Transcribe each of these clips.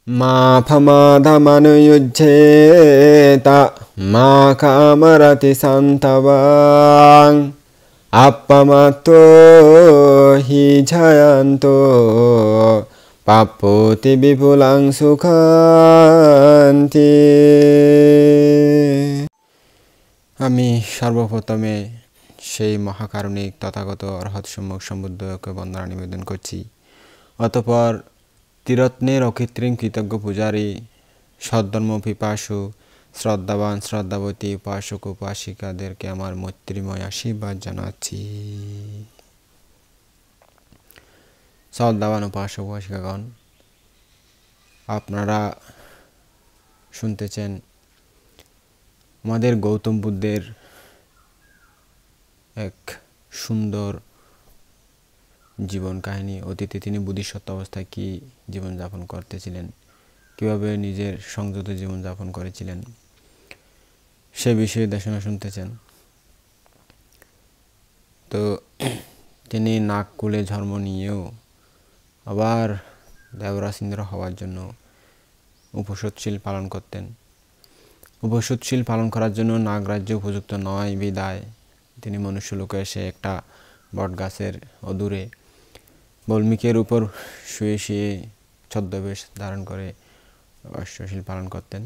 মা ফমাধমনুযুজ্যেত মা কামরতি সন্তবাং আপমাত্তো হি জয়ন্তো পাপোতি বিপুলাং সুখান্তি। আমি সর্বপ্রথমে সেই মহাকারুণিক তথাগত অর্হৎ সম্যক সম্বুদ্ধকে বন্দনা নিবেদন করছি। অতঃপর ত্রিরত্নের অকৃত্রিম কৃতজ্ঞ পূজারী সদ্ধর্ম পিপাসু শ্রদ্ধাবান শ্রদ্ধাবতী উপাসক উপাসিকাদেরকে আমার মৈত্রীময় আশীর্বাদ জানাচ্ছি। শ্রদ্ধাবান উপাসক উপাসিকাগণ, আপনারা শুনতেছেন আমাদের গৌতম বুদ্ধের এক সুন্দর জীবন কাহিনী। অতীতে তিনি বোধিসত্ত্ব অবস্থায় কী জীবনযাপন করতেছিলেন, কীভাবে নিজের সংযত জীবনযাপন করেছিলেন, সে বিষয়ে দেশনা শুনতেছেন। তো তিনি নাগকুলে জন্ম নিয়েও আবার দেবরাজ ইন্দ্র হওয়ার জন্য উপসৎশীল পালন করতেন। উপসৎশীল পালন করার জন্য নাগরাজ্য উপযুক্ত নয় বিদায় তিনি মনুষ্যলোকে এসে একটা বটগাছের অদূরে বল্মীকের উপর শুয়ে শুয়ে ছদ্মবেশ ধারণ করে অশ্বশীল পালন করতেন।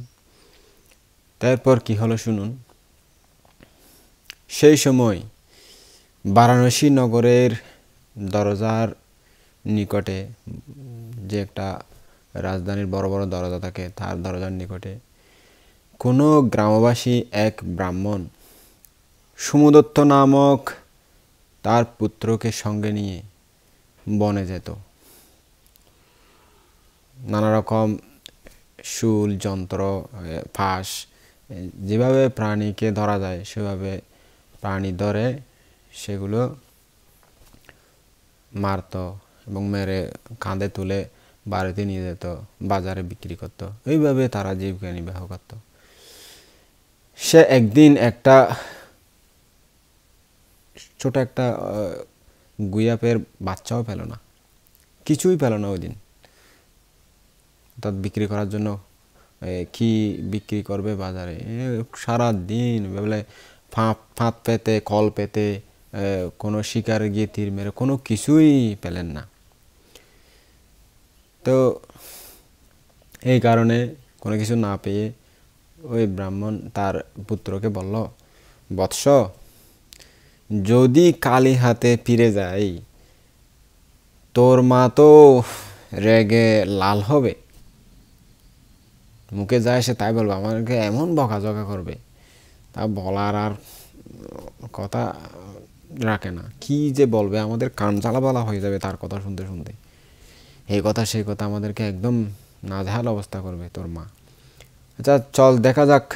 তারপর কি হলো শুনুন। সেই সময় বারাণসী নগরের দরজার নিকটে, যে একটা রাজধানীর বড় বড় দরজা থাকে, তার দরজার নিকটে কোনো গ্রামবাসী এক ব্রাহ্মণ সমুদত্ত নামক তার পুত্রকে সঙ্গে নিয়ে বনে যেত। নানা রকম শূল যন্ত্র ফাঁস, যেভাবে প্রাণীকে ধরা যায় সেভাবে প্রাণী ধরে সেগুলো মারত এবং মেরে কাঁধে তুলে বাড়িতে নিয়ে যেত, বাজারে বিক্রি করত। এইভাবে তারা জীবিকা নির্বাহ করত। সে একদিন একটা ছোট একটা গুয়াপের বাচ্চাও পেল না, কিছুই পেল না ওই দিন। অর্থাৎ বিক্রি করার জন্য কি বিক্রি করবে বাজারে, সারা দিন বলে ফাঁদ পেতে কল পেতে কোনো শিকারে গিয়ে তীর মেরে কোনো কিছুই পেলেন না। তো এই কারণে কোনো কিছু না পেয়ে ওই ব্রাহ্মণ তার পুত্রকে বলল, বৎস, যদি কালী হাতে ফিরে যাই তোর মা তো রেগে লাল হবে, মুখে যায় সে তাই বলবে, আমাকে এমন বকাঝকা করবে, তা বলার আর কথা রাখে না। কি যে বলবে, আমাদের কান জ্বালা হয়ে যাবে তার কথা শুনতে শুনতে। এই কথা সেই কথা আমাদেরকে একদম নাজেহাল অবস্থা করবে তোর মা। আচ্ছা চল দেখা যাক,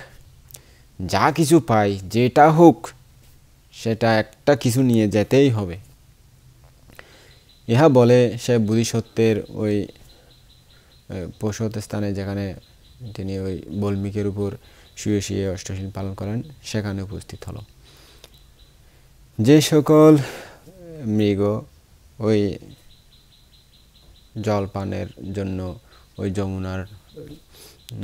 যা কিছু পাই যেটা হোক সেটা একটা কিছু নিয়ে যেতেই হবে। ইহা বলে সে বোধিসত্ত্বের ওই পশুত স্থানে, যেখানে তিনি ওই বল্মীকের উপর শুয়ে শুয়ে অষ্টশীল পালন করেন, সেখানে উপস্থিত হলো। যে সকল মৃগ ওই জলপানের জন্য ওই যমুনার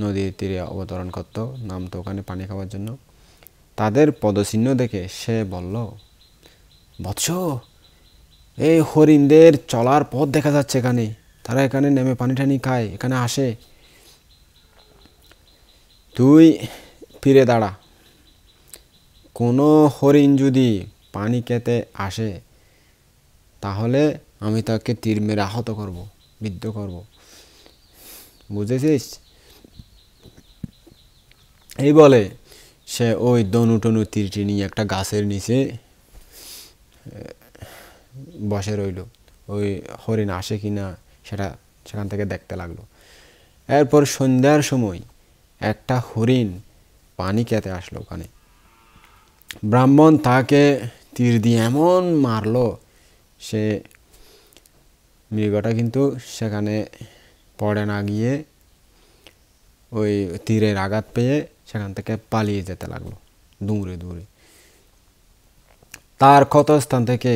নদীর তীরে অবতরণ করত, নামতো ওখানে পানি খাওয়ার জন্য, তাদের পদচিহ্ন দেখে সে বলল, বৎস, এই হরিণদের চলার পথ দেখা যাচ্ছে এখানে, তারা এখানে নেমে পানি টানি খায়, এখানে আসে। তুই ফিরে দাঁড়া, কোনো হরিণ যদি পানি খেতে আসে তাহলে আমি তাকে তীর মেরে আহত করব, বিদ্ধ করব, বুঝেছিস? এই বলে সে ওই দনু টনু তীরটি নিয়ে একটা গাছের নিচে বসে রইল, ওই হরিণ আসে কিনা সেটা সেখান থেকে দেখতে লাগলো। এরপর সন্ধ্যার সময় একটা হরিণ পানি খেতে আসলো ওখানে। ব্রাহ্মণ তাকে তীর দিয়ে এমন মারলো, সে মৃগটা কিন্তু সেখানে পড়ে না গিয়ে ওই তীরের আঘাত পেয়ে সেখান থেকে পালিয়ে যেতে লাগলো দৌড়ে দৌড়ে। তার ক্ষতস্থান থেকে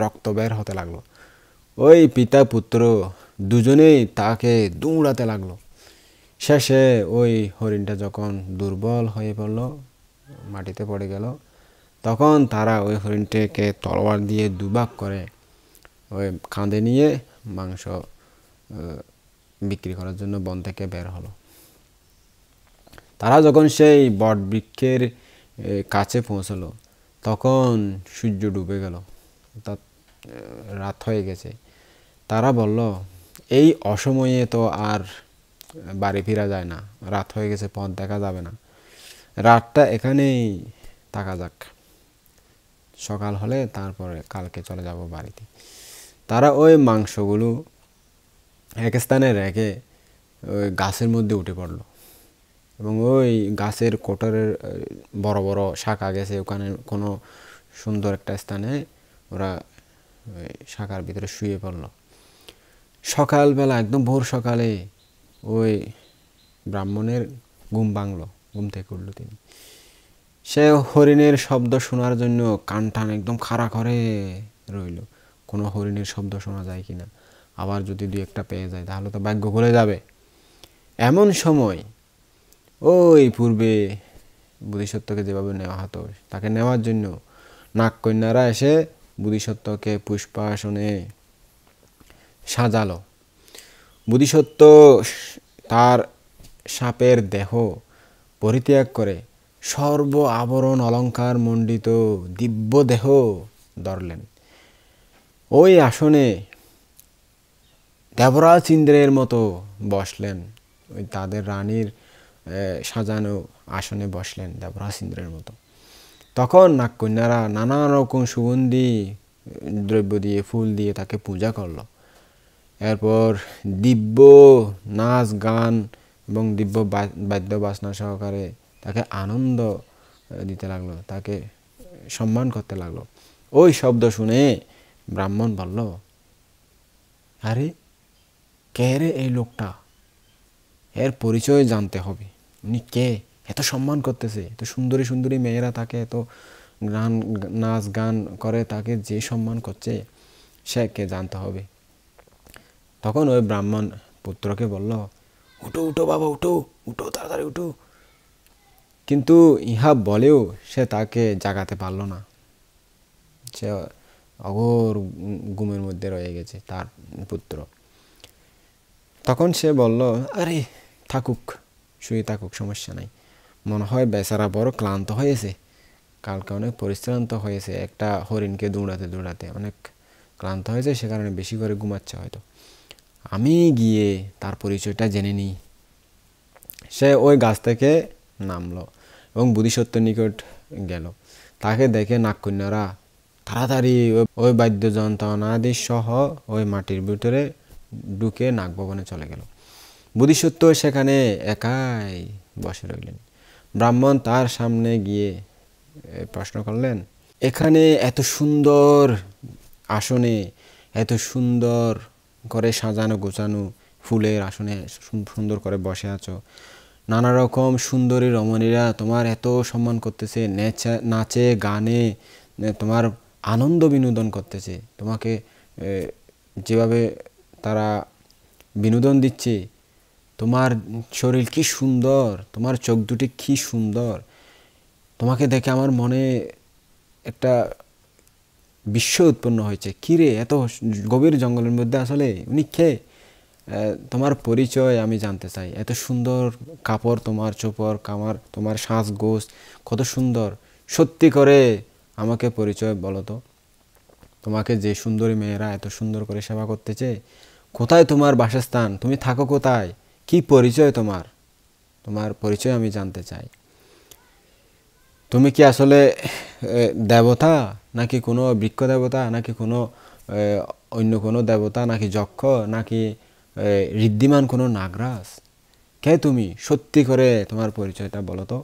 রক্ত বের হতে লাগলো। ওই পিতা পুত্র দুজনেই তাকে দৌড়াতে লাগলো। শেষে ওই হরিণটা যখন দুর্বল হয়ে পড়ল, মাটিতে পড়ে গেল, তখন তারা ওই হরিণটাকে তলোয়ার দিয়ে দুভাগ করে ওই কাঁধে নিয়ে মাংস বিক্রি করার জন্য বন থেকে বের হলো। তারা যখন সেই বট বৃক্ষের কাছে পৌঁছলো, তখন সূর্য ডুবে গেল, অর্থাৎ রাত হয়ে গেছে। তারা বলল, এই অসময়ে তো আর বাড়ি ফেরা যায় না, রাত হয়ে গেছে, পথ দেখা যাবে না, রাতটা এখানেই থাকা যাক, সকাল হলে তারপরে কালকে চলে যাব বাড়িতে। তারা ওই মাংসগুলো এক স্থানে রেখে ওই গাছের মধ্যে উঠে পড়লো এবং ওই গাছের কোটরের বড় বড় শাখা গেছে, ওখানে কোনো সুন্দর একটা স্থানে ওরা শাখার ভিতরে শুয়ে পড়লো। সকালবেলা একদম ভোর সকালে ওই ব্রাহ্মণের ঘুম ভাঙলো, ঘুম থেকে উঠল তিনি। সে হরিণের শব্দ শোনার জন্য কান টান একদম খাড়া করে রইল, কোনো হরিণের শব্দ শোনা যায় কিনা, আবার যদি দুই একটা পেয়ে যায় তাহলে তো ভাগ্য খুলে যাবে। এমন সময় ওই পূর্বে বোধিসত্ত্বকে যেভাবে নেওয়া হতো, তাকে নেওয়ার জন্য নাগকন্যারা এসে বোধিসত্ত্বকে পুষ্পাসনে সাজালো। বোধিসত্ত্ব তার সাপের দেহ পরিত্যাগ করে সর্ব আবরণ অলঙ্কার মণ্ডিত দিব্য দেহ ধরলেন। ওই আসনে দেবরাজ ইন্দ্রের মতো বসলেন, ওই তাদের রানীর সাজানো আসনে বসলেন দেবরাজ ইন্দ্রের মতো। তখন নাগকন্যারা নানা রকম সুগন্ধি দ্রব্য দিয়ে, ফুল দিয়ে তাকে পূজা করল। এরপর দিব্য নাচ গান এবং দিব্য বাদ্য বাজনা সহকারে তাকে আনন্দ দিতে লাগলো, তাকে সম্মান করতে লাগলো। ওই শব্দ শুনে ব্রাহ্মণ বলল, আরে কে রে এই লোকটা, এর পরিচয় জানতে হবে, উনি কে, এত সম্মান করতেছে, এত সুন্দরী সুন্দরী মেয়েরা তাকে এত গান নাচ গান করে, তাকে যে সম্মান করছে সে কে জানতে হবে। তখন ওই ব্রাহ্মণ পুত্রকে বলল, উঠো উঠো বাবা, উঠো উঠো, তাড়াতাড়ি উঠো। কিন্তু ইহা বলেও সে তাকে জাগাতে পারল না, সে অঘোর ঘুমের মধ্যে রয়ে গেছে তার পুত্র। তখন সে বলল, আরে থাকুক, শুয়ে থাকুক, সমস্যা নাই, মনে হয় বেচারা বড় ক্লান্ত হয়েছে, কালকে অনেক পরিশ্রান্ত হয়েছে, একটা হরিণকে দৌড়াতে দৌড়াতে অনেক ক্লান্ত হয়েছে, সে কারণে বেশি করে ঘুমাচ্ছে হয়তো, আমি গিয়ে তার পরিচয়টা জেনে নিই। সে ওই গাছ থেকে নামলো এবং বোধিসত্ত্বের নিকট গেল। তাকে দেখে নাগকন্যারা তাড়াতাড়ি ওই বাদ্যযন্ত্রণাদি সহ ওই মাটির ভিতরে ঢুকে নাগভবনে চলে গেল। বোধিসত্ত্ব সেখানে একাই বসে রইলেন। ব্রাহ্মণ তার সামনে গিয়ে প্রশ্ন করলেন, এখানে এত সুন্দর আসনে, এত সুন্দর করে সাজানো গোছানো ফুলের আসনে সুন্দর করে বসে আছো, নানা রকম সুন্দরী রমণীরা তোমার এত সম্মান করতেছে, নাচে গানে তোমার আনন্দ বিনোদন করতেছে, তোমাকে যেভাবে তারা বিনোদন দিচ্ছে, তোমার শরীর কি সুন্দর, তোমার চোখ দুটি কি সুন্দর, তোমাকে দেখে আমার মনে একটা বিস্ময় উৎপন্ন হয়েছে, কিরে এত গভীর জঙ্গলের মধ্যে আসলে উনি কে, তোমার পরিচয় আমি জানতে চাই, এত সুন্দর কাপড়, তোমার চোপড় কামার, তোমার সাজগোজ কত সুন্দর, সত্যি করে আমাকে পরিচয় বলো তো, তোমাকে যে সুন্দরী মেয়েরা এত সুন্দর করে সেবা করতেছে, কোথায় তোমার বাসস্থান, তুমি থাকো কোথায়, কি পরিচয় তোমার, তোমার পরিচয় আমি জানতে চাই, তুমি কি আসলে দেবতা নাকি কোনো বৃক্ষ দেবতা নাকি কোনো অন্য কোনো দেবতা নাকি যক্ষ নাকি ঋদ্ধিমান কোনো নাগরাজ, কে তুমি, সত্যি করে তোমার পরিচয়টা বলো তো।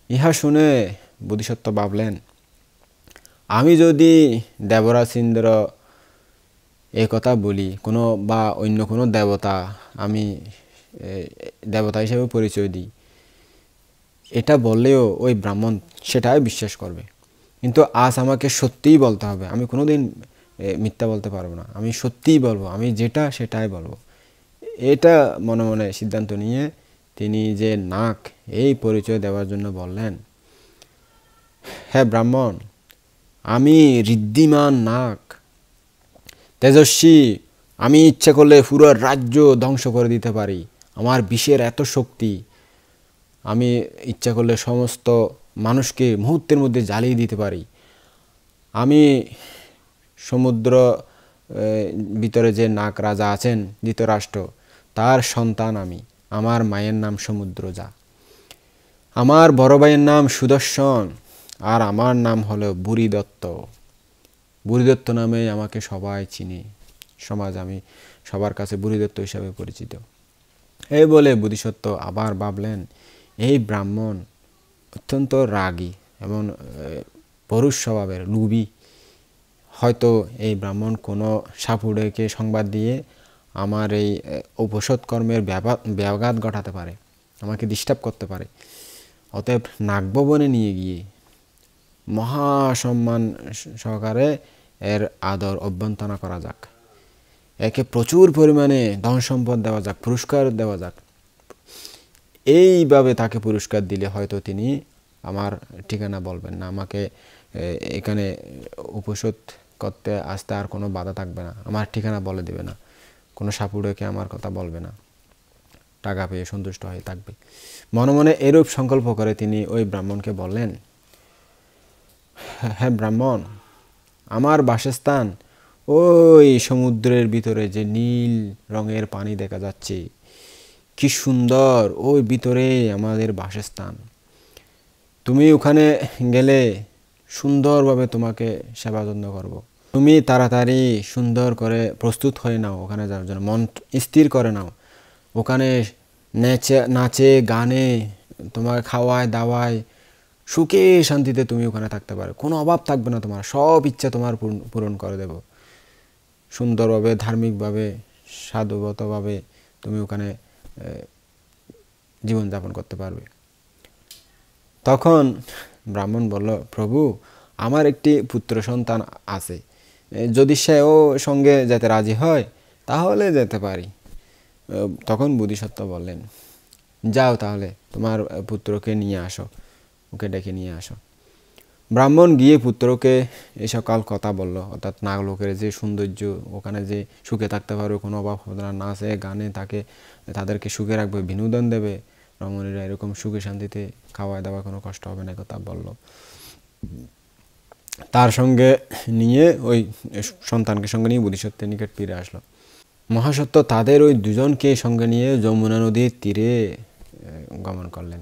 ইহা শুনে বোধিসত্ত্ব ভাবলেন, আমি যদি দেবরাজ ইন্দ্র এই কথা বলি, কোনো বা অন্য কোনো দেবতা আমি দেবতা হিসেবে পরিচয় দিই, এটা বললেও ওই ব্রাহ্মণ সেটাই বিশ্বাস করবে, কিন্তু আজ আমাকে সত্যিই বলতে হবে, আমি কোনোদিন মিথ্যা বলতে পারবো না, আমি সত্যিই বলবো, আমি যেটা সেটাই বলবো। এটা মনে মনে সিদ্ধান্ত নিয়ে তিনি যে নাগ এই পরিচয় দেওয়ার জন্য বললেন, হ্যাঁ ব্রাহ্মণ, আমি ঋদ্ধিমান নাগ, তেজস্বী, আমি ইচ্ছে করলে পুরো রাজ্য ধ্বংস করে দিতে পারি। আমার বিষের এত শক্তি, আমি ইচ্ছা করলে সমস্ত মানুষকে মুহূর্তের মধ্যে জ্বালিয়ে দিতে পারি। আমি সমুদ্র ভিতরে যে নাগ রাজা আছেন ধৃতরাষ্ট্র, তার সন্তান আমি। আমার মায়ের নাম সমুদ্রজা, আমার বড় ভাইয়ের নাম সুদর্শন, আর আমার নাম হলো বুড়িদত্ত। বুড়িদত্ত নামে আমাকে সবাই চিনে, আমি সবার কাছে বুড়িদত্ত হিসাবে পরিচিত। এই বলে বোধিসত্ত্ব আবার ভাবলেন, এই ব্রাহ্মণ অত্যন্ত রাগী এবং পরুষ স্বভাবের, লুবি। হয়তো এই ব্রাহ্মণ কোনো সাপুড়েকে সংবাদ দিয়ে আমার এই উপসৎ কর্মের ব্যাঘাত ঘটাতে পারে, আমাকে ডিস্টার্ব করতে পারে। অতএব নাগভবনে নিয়ে গিয়ে মহাসম্মান সহকারে এর আদর অভ্যর্থনা করা যাক, একে প্রচুর পরিমাণে ধন সম্পদ দেওয়া যাক, পুরস্কার দেওয়া যাক। এইভাবে তাকে পুরস্কার দিলে হয়তো তিনি আমার ঠিকানা বলবেন না, আমাকে এখানে উপসৎ করতে আসতে আর কোনো বাধা থাকবে না, আমার ঠিকানা বলে দেবে না, কোনো সাপুড়েকে আমার কথা বলবে না, টাকা পেয়ে সন্তুষ্ট হয়ে থাকবে। মনে মনে এরূপ সংকল্প করে তিনি ওই ব্রাহ্মণকে বললেন, হ্যাঁ ব্রাহ্মণ, আমার বাসস্থান ওই সমুদ্রের ভিতরে যে নীল রঙের পানি দেখা যাচ্ছে, কি সুন্দর, ওই ভিতরে আমাদের বাসস্থান। তুমি ওখানে গেলে সুন্দরভাবে তোমাকে সেবা যত্ন করব। তুমি তাড়াতাড়ি সুন্দর করে প্রস্তুত হয়ে নাও ওখানে যাওয়ার জন্য, মন স্থির করে নাও। ওখানে নাচে গানে, তোমার খাওয়ায় দাওয়ায়, সুখে শান্তিতে তুমি ওখানে থাকতে পারো, কোনো অভাব থাকবে না তোমার, সব ইচ্ছা তোমার পূরণ করে দেব। সুন্দরভাবে, ধার্মিকভাবে, সাধুগতভাবে তুমি ওখানে জীবনযাপন করতে পারবে। তখন ব্রাহ্মণ বলল, প্রভু, আমার একটি পুত্র সন্তান আছে, যদি সেও সঙ্গে যেতে রাজি হয় তাহলে যেতে পারি। তখন বোধিসত্ত্ব বললেন, যাও তাহলে তোমার পুত্রকে নিয়ে আসো, ওকে ডেকে নিয়ে আসো। ব্রাহ্মণ গিয়ে পুত্রকে এই সকল কথা বলল, অর্থাৎ নাগলোকের যে সৌন্দর্য, ওখানে যে সুখে থাকতে পারবে, কোনো অভাব হবে না, নাচে গানে তাদেরকে সুখে রাখবে, বিনোদন দেবে, রমণীরা এরকম সুখে শান্তিতে খাওয়া দাওয়া, কোনো কষ্ট হবে না, কথা বলল। তার সঙ্গে নিয়ে ওই সন্তানকে সঙ্গে নিয়ে বোধিসত্ত্বের নিকট ফিরে আসলো। মহাসত্য তাদের ওই দুজনকে সঙ্গে নিয়ে যমুনা নদীর তীরে গমন করলেন।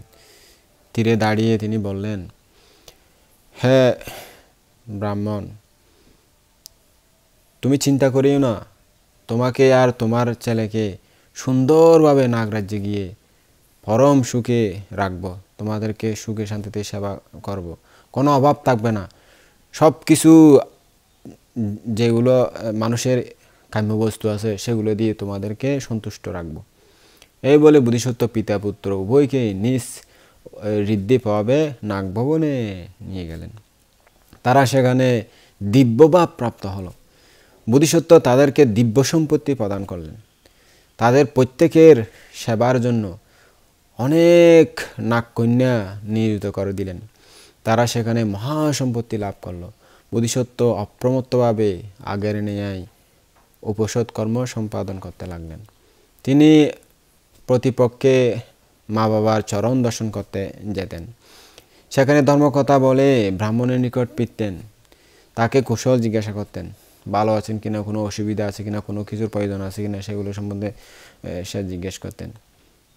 তীরে দাঁড়িয়ে তিনি বললেন, হ্যাঁ ব্রাহ্মণ, তুমি চিন্তা করিও না, তোমাকে আর তোমার ছেলেকে সুন্দরভাবে নাগরাজ্যে গিয়ে পরম সুখে রাখবো, তোমাদেরকে সুখে শান্তিতে সেবা করব, কোনো অভাব থাকবে না, সব কিছু যেগুলো মানুষের কাম্য বস্তু আছে সেগুলো দিয়ে তোমাদেরকে সন্তুষ্ট রাখবো। এই বলে বোধিসত্ত্ব পিতা পুত্র উভয়কে নিজ ঋদ্ধি পাবে নাগভবনে নিয়ে গেলেন। তারা সেখানে দিব্যভাব প্রাপ্ত হলো। বোধিসত্ত্ব তাদেরকে দিব্য সম্পত্তি প্রদান করলেন। তাদের প্রত্যেকের সেবার জন্য অনেক নাগকন্যা নিয়োজিত করে দিলেন। তারা সেখানে মহাসম্পত্তি লাভ করল। বোধিসত্ত্ব অপ্রমত্তভাবে আগের ন্যায় উপসৎ কর্ম সম্পাদন করতে লাগলেন। তিনি প্রতিপক্ষে মা বাবার চরণ দর্শন করতে যেতেন। সেখানে ধর্মকথা বলে ব্রাহ্মণের নিকট ফিরতেন, তাকে কুশল জিজ্ঞাসা করতেন, ভালো আছেন কিনা, কোনো অসুবিধা আছে কিনা, কোনো কিছুর প্রয়োজন আছে কিনা, সেগুলো সম্বন্ধে সে জিজ্ঞেস করতেন।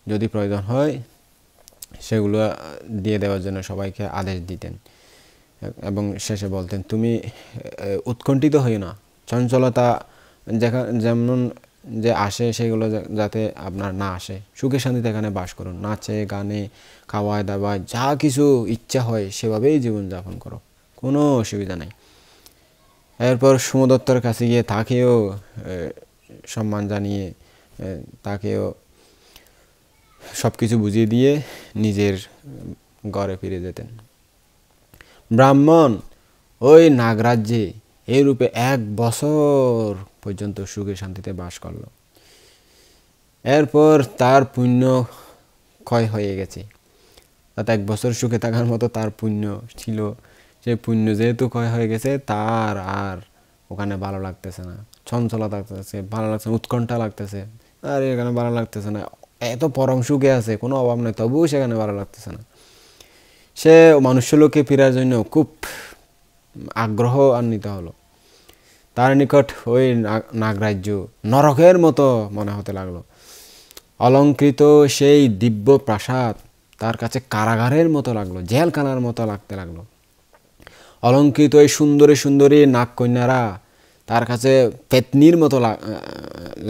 যদি প্রয়োজন হয় সেগুলো দিয়ে দেওয়ার জন্য সবাইকে আদেশ দিতেন এবং শেষে বলতেন, তুমি উৎকণ্ঠিত হইও না, চঞ্চলতা যেমন যে আসে সেগুলো যাতে আপনার না আসে, সুখে শান্তিতে এখানে বাস করুন, নাচে গানে খাওয়ায় দাওয়ায় যা কিছু ইচ্ছা হয় সেভাবেই জীবনযাপন করো, কোনো অসুবিধা নাই। এরপর সোমদত্তর কাছে গিয়ে তাকেও সম্মান জানিয়ে তাকেও সব কিছু বুঝিয়ে দিয়ে নিজের ঘরে ফিরে যেতেন। ব্রাহ্মণ ওই নাগরাজ্যে এই রূপে 1 বছর পর্যন্ত সুখে শান্তিতে বাস করল। এরপর তার পুণ্য ক্ষয় হয়ে গেছে, অর্থাৎ 1 বছর সুখে থাকার মতো তার পুণ্য ছিল, সেই পুণ্য যেহেতু ক্ষয় হয়ে গেছে, তার আর ওখানে ভালো লাগতেছে না, চঞ্চলতা লাগতেছে, ভালো লাগছে, উৎকণ্ঠা লাগতেছে, আর এখানে ভালো লাগতেছে না, এত পরম সুখে আছে, কোনো অভাব নেই, তবুও সেখানে ভালো লাগতেছে না। সে মনুষ্যলোকে ফেরার জন্য খুব আগ্রহ আন্বিত হলো। তার নিকট ওই নাগরাজ্য নরকের মতো মনে হতে লাগলো। অলঙ্কৃত সেই দিব্য প্রাসাদ তার কাছে কারাগারের মতো লাগলো, জেলখানার মতো লাগতে লাগলো। অলঙ্কৃত এই সুন্দরী সুন্দরী নাগকন্যারা তার কাছে পেতনির মতো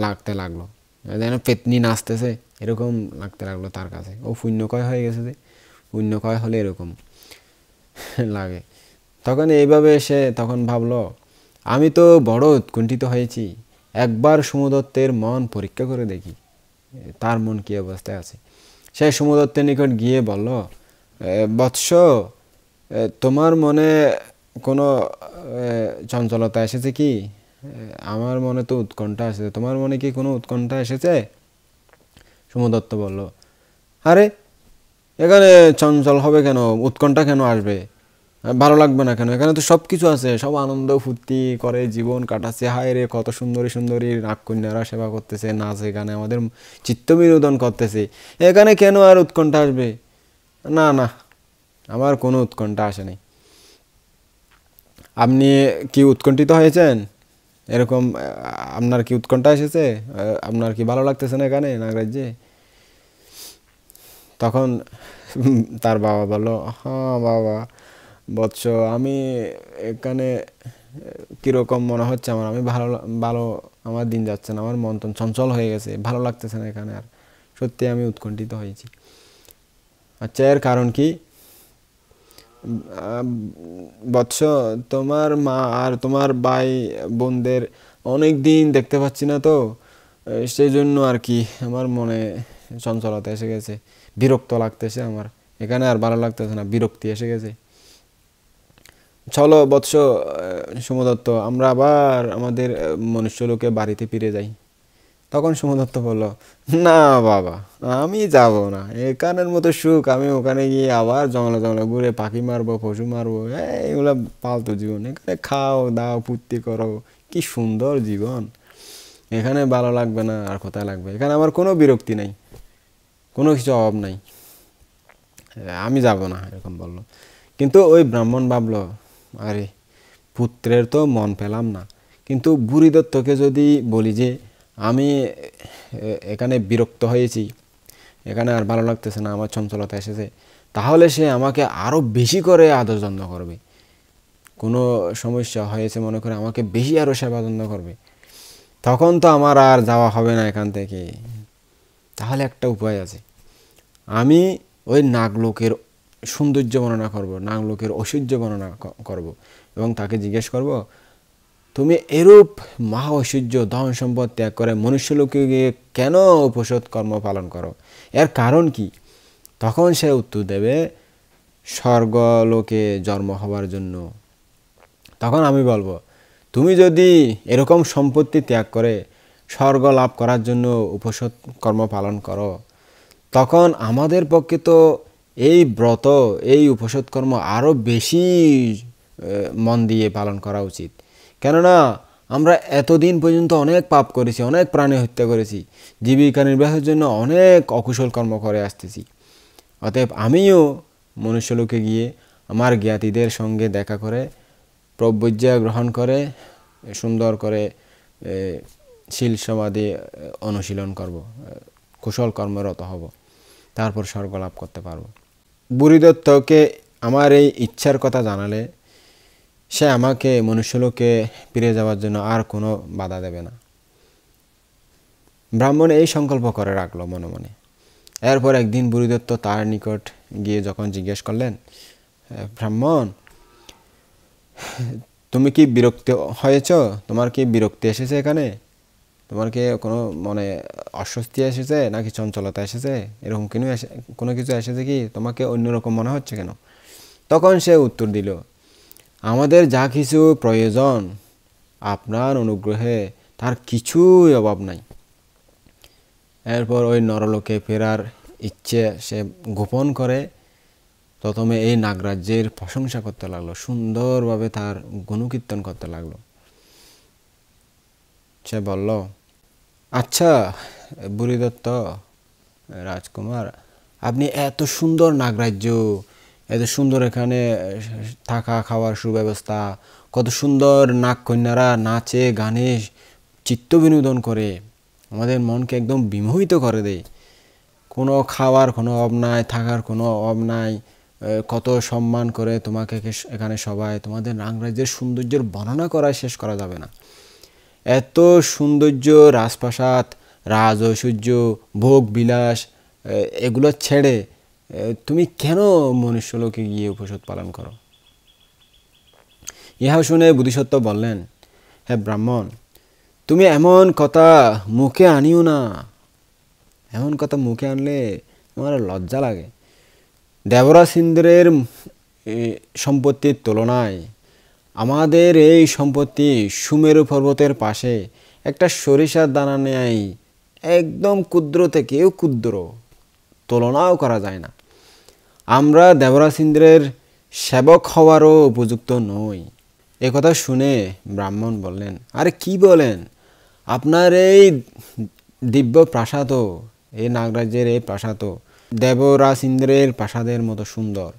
লাগতে লাগলো, যেন পেতনি নাচতেছে এরকম লাগতে লাগলো তার কাছে। ও পুণ্যক্ষয় হয়ে গেছে, যে পুণ্যক্ষয় হলে এরকম লাগে। তখন এইভাবে সে তখন ভাবলো, আমি তো বড় উৎকণ্ঠিত হয়েছি, একবার সোমদত্তের মন পরীক্ষা করে দেখি তার মন কী অবস্থায় আছে। সে সোমদত্তের নিকট গিয়ে বলল, বৎস, তোমার মনে কোনো চঞ্চলতা এসেছে কি? আমার মনে তো উৎকণ্ঠা এসেছে, তোমার মনে কি কোনো উৎকণ্ঠা এসেছে? সোমদত্ত বলল, আরে এখানে চঞ্চল হবে কেন, উৎকণ্ঠা কেন আসবে, ভালো লাগবে না কেন? এখানে তো সব কিছু আছে, সব আনন্দ ফুর্তি করে জীবন কাটাচ্ছে, হায় রে কত সুন্দরী সুন্দরী নাগকন্যারা সেবা করতেছে, নাচে গানে আমাদের চিত্ত বিনোদন করতেছে, এখানে কেন আর উৎকণ্ঠা আসবে? না না, আমার কোনো উৎকণ্ঠা আসেনি। আপনি কি উৎকণ্ঠিত হয়েছেন? এরকম আপনার কি উৎকণ্ঠা এসেছে? আপনার কি ভালো লাগতেছে না এখানে নাগরাজ্যে? তখন তার বাবা বলল, হ্যাঁ বাবা, বৎস, আমি এখানে কীরকম মনে হচ্ছে আমার, আমি ভালো ভালো আমার দিন যাচ্ছে না, আমার মন টন চঞ্চল হয়ে গেছে, ভালো লাগতেছে না এখানে আর, সত্যি আমি উৎকণ্ঠিত হয়েছি। আচ্ছা, এর কারণ কি? বৎস, তোমার মা আর তোমার ভাই বোনদের অনেক দিন দেখতে পাচ্ছি না তো, সেই জন্য আর কি আমার মনে চঞ্চলতা এসে গেছে, বিরক্ত লাগতেছে আমার, এখানে আর ভালো লাগতেছে না, বিরক্তি এসে গেছে। চলো বৎস সোমদত্ত, আমরা আবার আমাদের মনুষ্যলোকে বাড়িতে ফিরে যাই। তখন সোমদত্ত বলল, না বাবা, আমি যাব না, এখানের মতো সুখ আমি ওখানে গিয়ে আবার জঙ্গলে জঙ্গলে ঘুরে পাখি মারবো, পশু মারবো, এগুলো ফালতু জীবন, এখানে খাও দাও ফুর্তি করো, কি সুন্দর জীবন, এখানে ভালো লাগবে না আর কোথায় লাগবে? এখানে আমার কোনো বিরক্তি নাই, কোনো কিছু অভাব নাই, আমি যাব না, এরকম বলল। কিন্তু ওই ব্রাহ্মণ ভাবলো, আরে পুত্রের তো মন পেলাম না, কিন্তু বুড়ি দত্তকে যদি বলি যে আমি এখানে বিরক্ত হয়েছি, এখানে আর ভালো লাগতেছে না, আমার চঞ্চলতা এসেছে, তাহলে সে আমাকে আরও বেশি করে আদর যত্ন করবে, কোনো সমস্যা হয়েছে মনে করে আমাকে বেশি আরও সেবা যত্ন করবে, তখন তো আমার আর যাওয়া হবে না এখান থেকে। তাহলে একটা উপায় আছে, আমি ওই নাগলোকের সৌন্দর্য বর্ণনা করব, নাগলোকের ঐশ্বর্য বর্ণনা করব, এবং তাকে জিজ্ঞেস করব, তুমি এরূপ মহা ঐশ্বর্য ধন সম্পদ ত্যাগ করে মনুষ্যলোকে গিয়ে কেন উপসৎ কর্ম পালন করো, এর কারণ কি? তখন সে উত্তর দেবে, স্বর্গলোকে জন্ম হবার জন্য। তখন আমি বলবো, তুমি যদি এরকম সম্পত্তি ত্যাগ করে স্বর্গ লাভ করার জন্য উপসৎ কর্ম পালন করো, তখন আমাদের পক্ষে তো এই ব্রত, এই উপসৎ কর্ম আরও বেশি মন দিয়ে পালন করা উচিত, কেননা আমরা এতদিন পর্যন্ত অনেক পাপ করেছি, অনেক প্রাণী হত্যা করেছি, জীবিকা নির্বাহের জন্য অনেক অকুশল কর্ম করে আসতেছি। অতএব আমিও মনুষ্যলোকে গিয়ে আমার জ্ঞাতিদের সঙ্গে দেখা করে প্রব্রজ্যা গ্রহণ করে সুন্দর করে শীল সমাধি অনুশীলন করব, কুশল কর্মরত হব, তারপর স্বর্গ লাভ করতে পারব। বুড়িদত্তকে আমার এই ইচ্ছার কথা জানালে সে আমাকে মনুষ্যলোকে ফিরে যাওয়ার জন্য আর কোনো বাধা দেবে না। ব্রাহ্মণ এই সংকল্প করে রাখলো মনে মনে। এরপর একদিন বুড়িদত্ত তার নিকট গিয়ে যখন জিজ্ঞেস করলেন, ব্রাহ্মণ, তুমি কি বিরক্ত হয়েছ? তোমার কি বিরক্তি এসেছে এখানে? তোমার কি কোনো মনে অস্বস্তি এসেছে, নাকি চঞ্চলতা এসেছে? এরকম কোনো কিছু এসেছে কি? তোমাকে অন্যরকম মনে হচ্ছে কেন? তখন সে উত্তর দিল, আমাদের যা কিছু প্রয়োজন আপনার অনুগ্রহে তার কিছুই অভাব নাই। এরপর ওই নরলোকে ফেরার ইচ্ছে সে গোপন করে প্রথমে এই নাগরাজ্যের প্রশংসা করতে লাগলো, সুন্দরভাবে তার গুণকীর্তন করতে লাগলো। সে বলল, আচ্ছা বুড়িদত্ত রাজকুমার, আপনি এত সুন্দর নাগরাজ্য, এত সুন্দর এখানে থাকা খাওয়ার সুব্যবস্থা, কত সুন্দর নাগকন্যারা নাচে গানে চিত্ত বিনোদন করে, আমাদের মনকে একদম বিমোহিত করে দেয়। কোনো খাওয়ার কোনো অভাব নাই, থাকার কোনো অভাব নাই, কত সম্মান করে তোমাকে এখানে সবাই, তোমাদের নাগরাজ্যের সৌন্দর্যের বর্ণনা করা শেষ করা যাবে না। এত সৌন্দর্য, রাজপ্রাসাদ, রাজ ঐশ্বর্য, ভোগ বিলাস, এগুলো ছেড়ে তুমি কেন মনুষ্যলোকে গিয়ে উপসদ পালন করো? ইহা শুনে বোধিসত্ত্ব বললেন, হে ব্রাহ্মণ, তুমি এমন কথা মুখে আনিও না। এমন কথা মুখে আনলে আমার লজ্জা লাগে। দেবরাজ ইন্দ্রের সম্পত্তির তুলনায় আমাদের এই সম্পত্তি সুমেরু পর্বতের পাশে একটা সরিষার দানা নেয়, একদম ক্ষুদ্র থেকেও ক্ষুদ্র, তুলনাও করা যায় না। আমরা দেবরাজ ইন্দ্রের সেবক হওয়ারও উপযুক্ত নই। এ কথা শুনে ব্রাহ্মণ বললেন, আরে কি বলেন, আপনার এই দিব্য প্রাসাদ, এই নাগরাজ্যের এই প্রাসাদ দেবরাজ ইন্দ্রের প্রাসাদের মতো সুন্দর।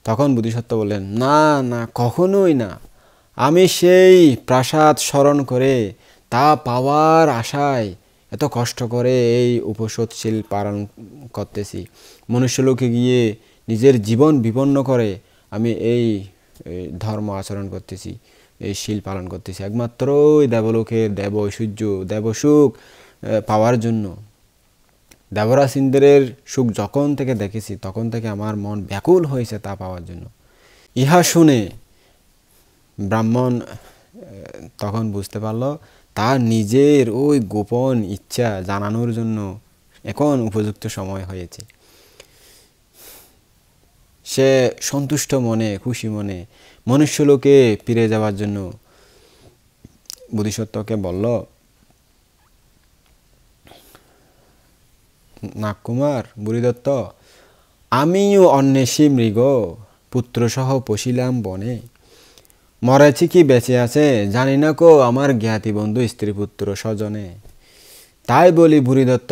তখন বোধিসত্ত্ব বললেন, না না, কখনোই না। আমি সেই প্রাসাদ স্মরণ করে তা পাওয়ার আশায় এত কষ্ট করে এই উপসৎশীল পালন করতেছি। মনুষ্যলোকে গিয়ে নিজের জীবন বিপন্ন করে আমি এই ধর্ম আচরণ করতেছি, এই শীল পালন করতেছি একমাত্র ওই দেবলোকের দেব ঐশ্বর্য, দেবসুখ পাওয়ার জন্য। দেবরাজ ইন্দ্রের সুখ যখন থেকে দেখেছি তখন থেকে আমার মন ব্যাকুল হয়েছে তা পাওয়ার জন্য। ইহা শুনে ব্রাহ্মণ তখন বুঝতে পারল তার নিজের ওই গোপন ইচ্ছা জানানোর জন্য এখন উপযুক্ত সময় হয়েছে। সে সন্তুষ্ট মনে, খুশি মনে মনুষ্যলোকে ফিরে যাওয়ার জন্য বোধিসত্ত্বকে বলল, নাগকুমার বুড়িদত্ত, আমিও অন্বেষী মৃগ পুত্রসহ পশিলাম বনে, মরেছি কি বেঁচে আছে জানি না কো আমার জ্ঞাতি বন্ধু স্ত্রী পুত্র স্বজনে। তাই বলি বুড়িদত্ত,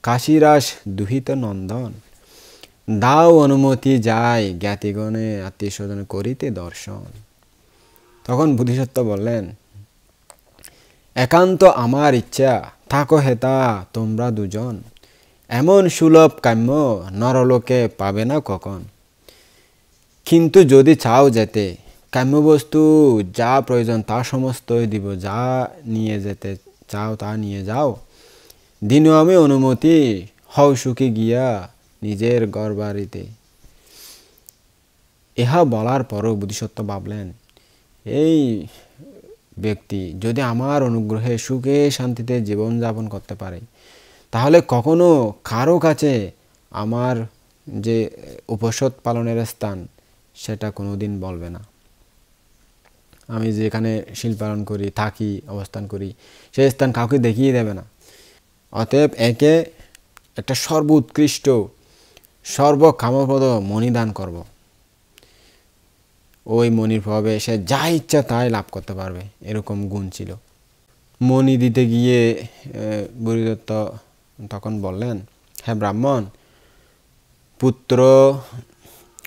কাশীরাস দুহিত নন্দন, দাও অনুমতি যাই জ্ঞাতিগণে আত্মীয় স্বজন করিতে দর্শন। তখন বোধিসত্ত্ব বললেন, একান্ত আমার ইচ্ছা, থাকো হেতা তোমরা দুজন, এমন সুলভ কাম্য নরলোকে পাবে না কখন। কিন্তু যদি চাও যেতে, কাম্যবস্তু যা প্রয়োজন তা সমস্তই দিব, যা নিয়ে যেতে চাও তা নিয়ে যাও, দিনও আমি অনুমতি, হও সুখী গিয়া নিজের ঘর বাড়িতে। ইহা বলার পরও বোধিসত্ত্ব ভাবলেন, এই ব্যক্তি যদি আমার অনুগ্রহে সুখে শান্তিতে জীবনযাপন করতে পারে তাহলে কখনো কারো কাছে আমার যে উপসদ পালনের স্থান সেটা কোনোদিন বলবে না। আমি যেখানে শীল পালন করি, থাকি, অবস্থান করি, সেই স্থান কাউকে দেখিয়ে দেবে না। অতএব একে একটা সর্বোৎকৃষ্ট সর্বকামপ্রদ মণি দান করব। ওই মণির প্রভাবে সে যা ইচ্ছা তাই লাভ করতে পারবে, এরকম গুণ ছিল। মণি দিতে গিয়ে বুড়িদত্ত তখন বললেন, হ্যাঁ ব্রাহ্মণ, পুত্র,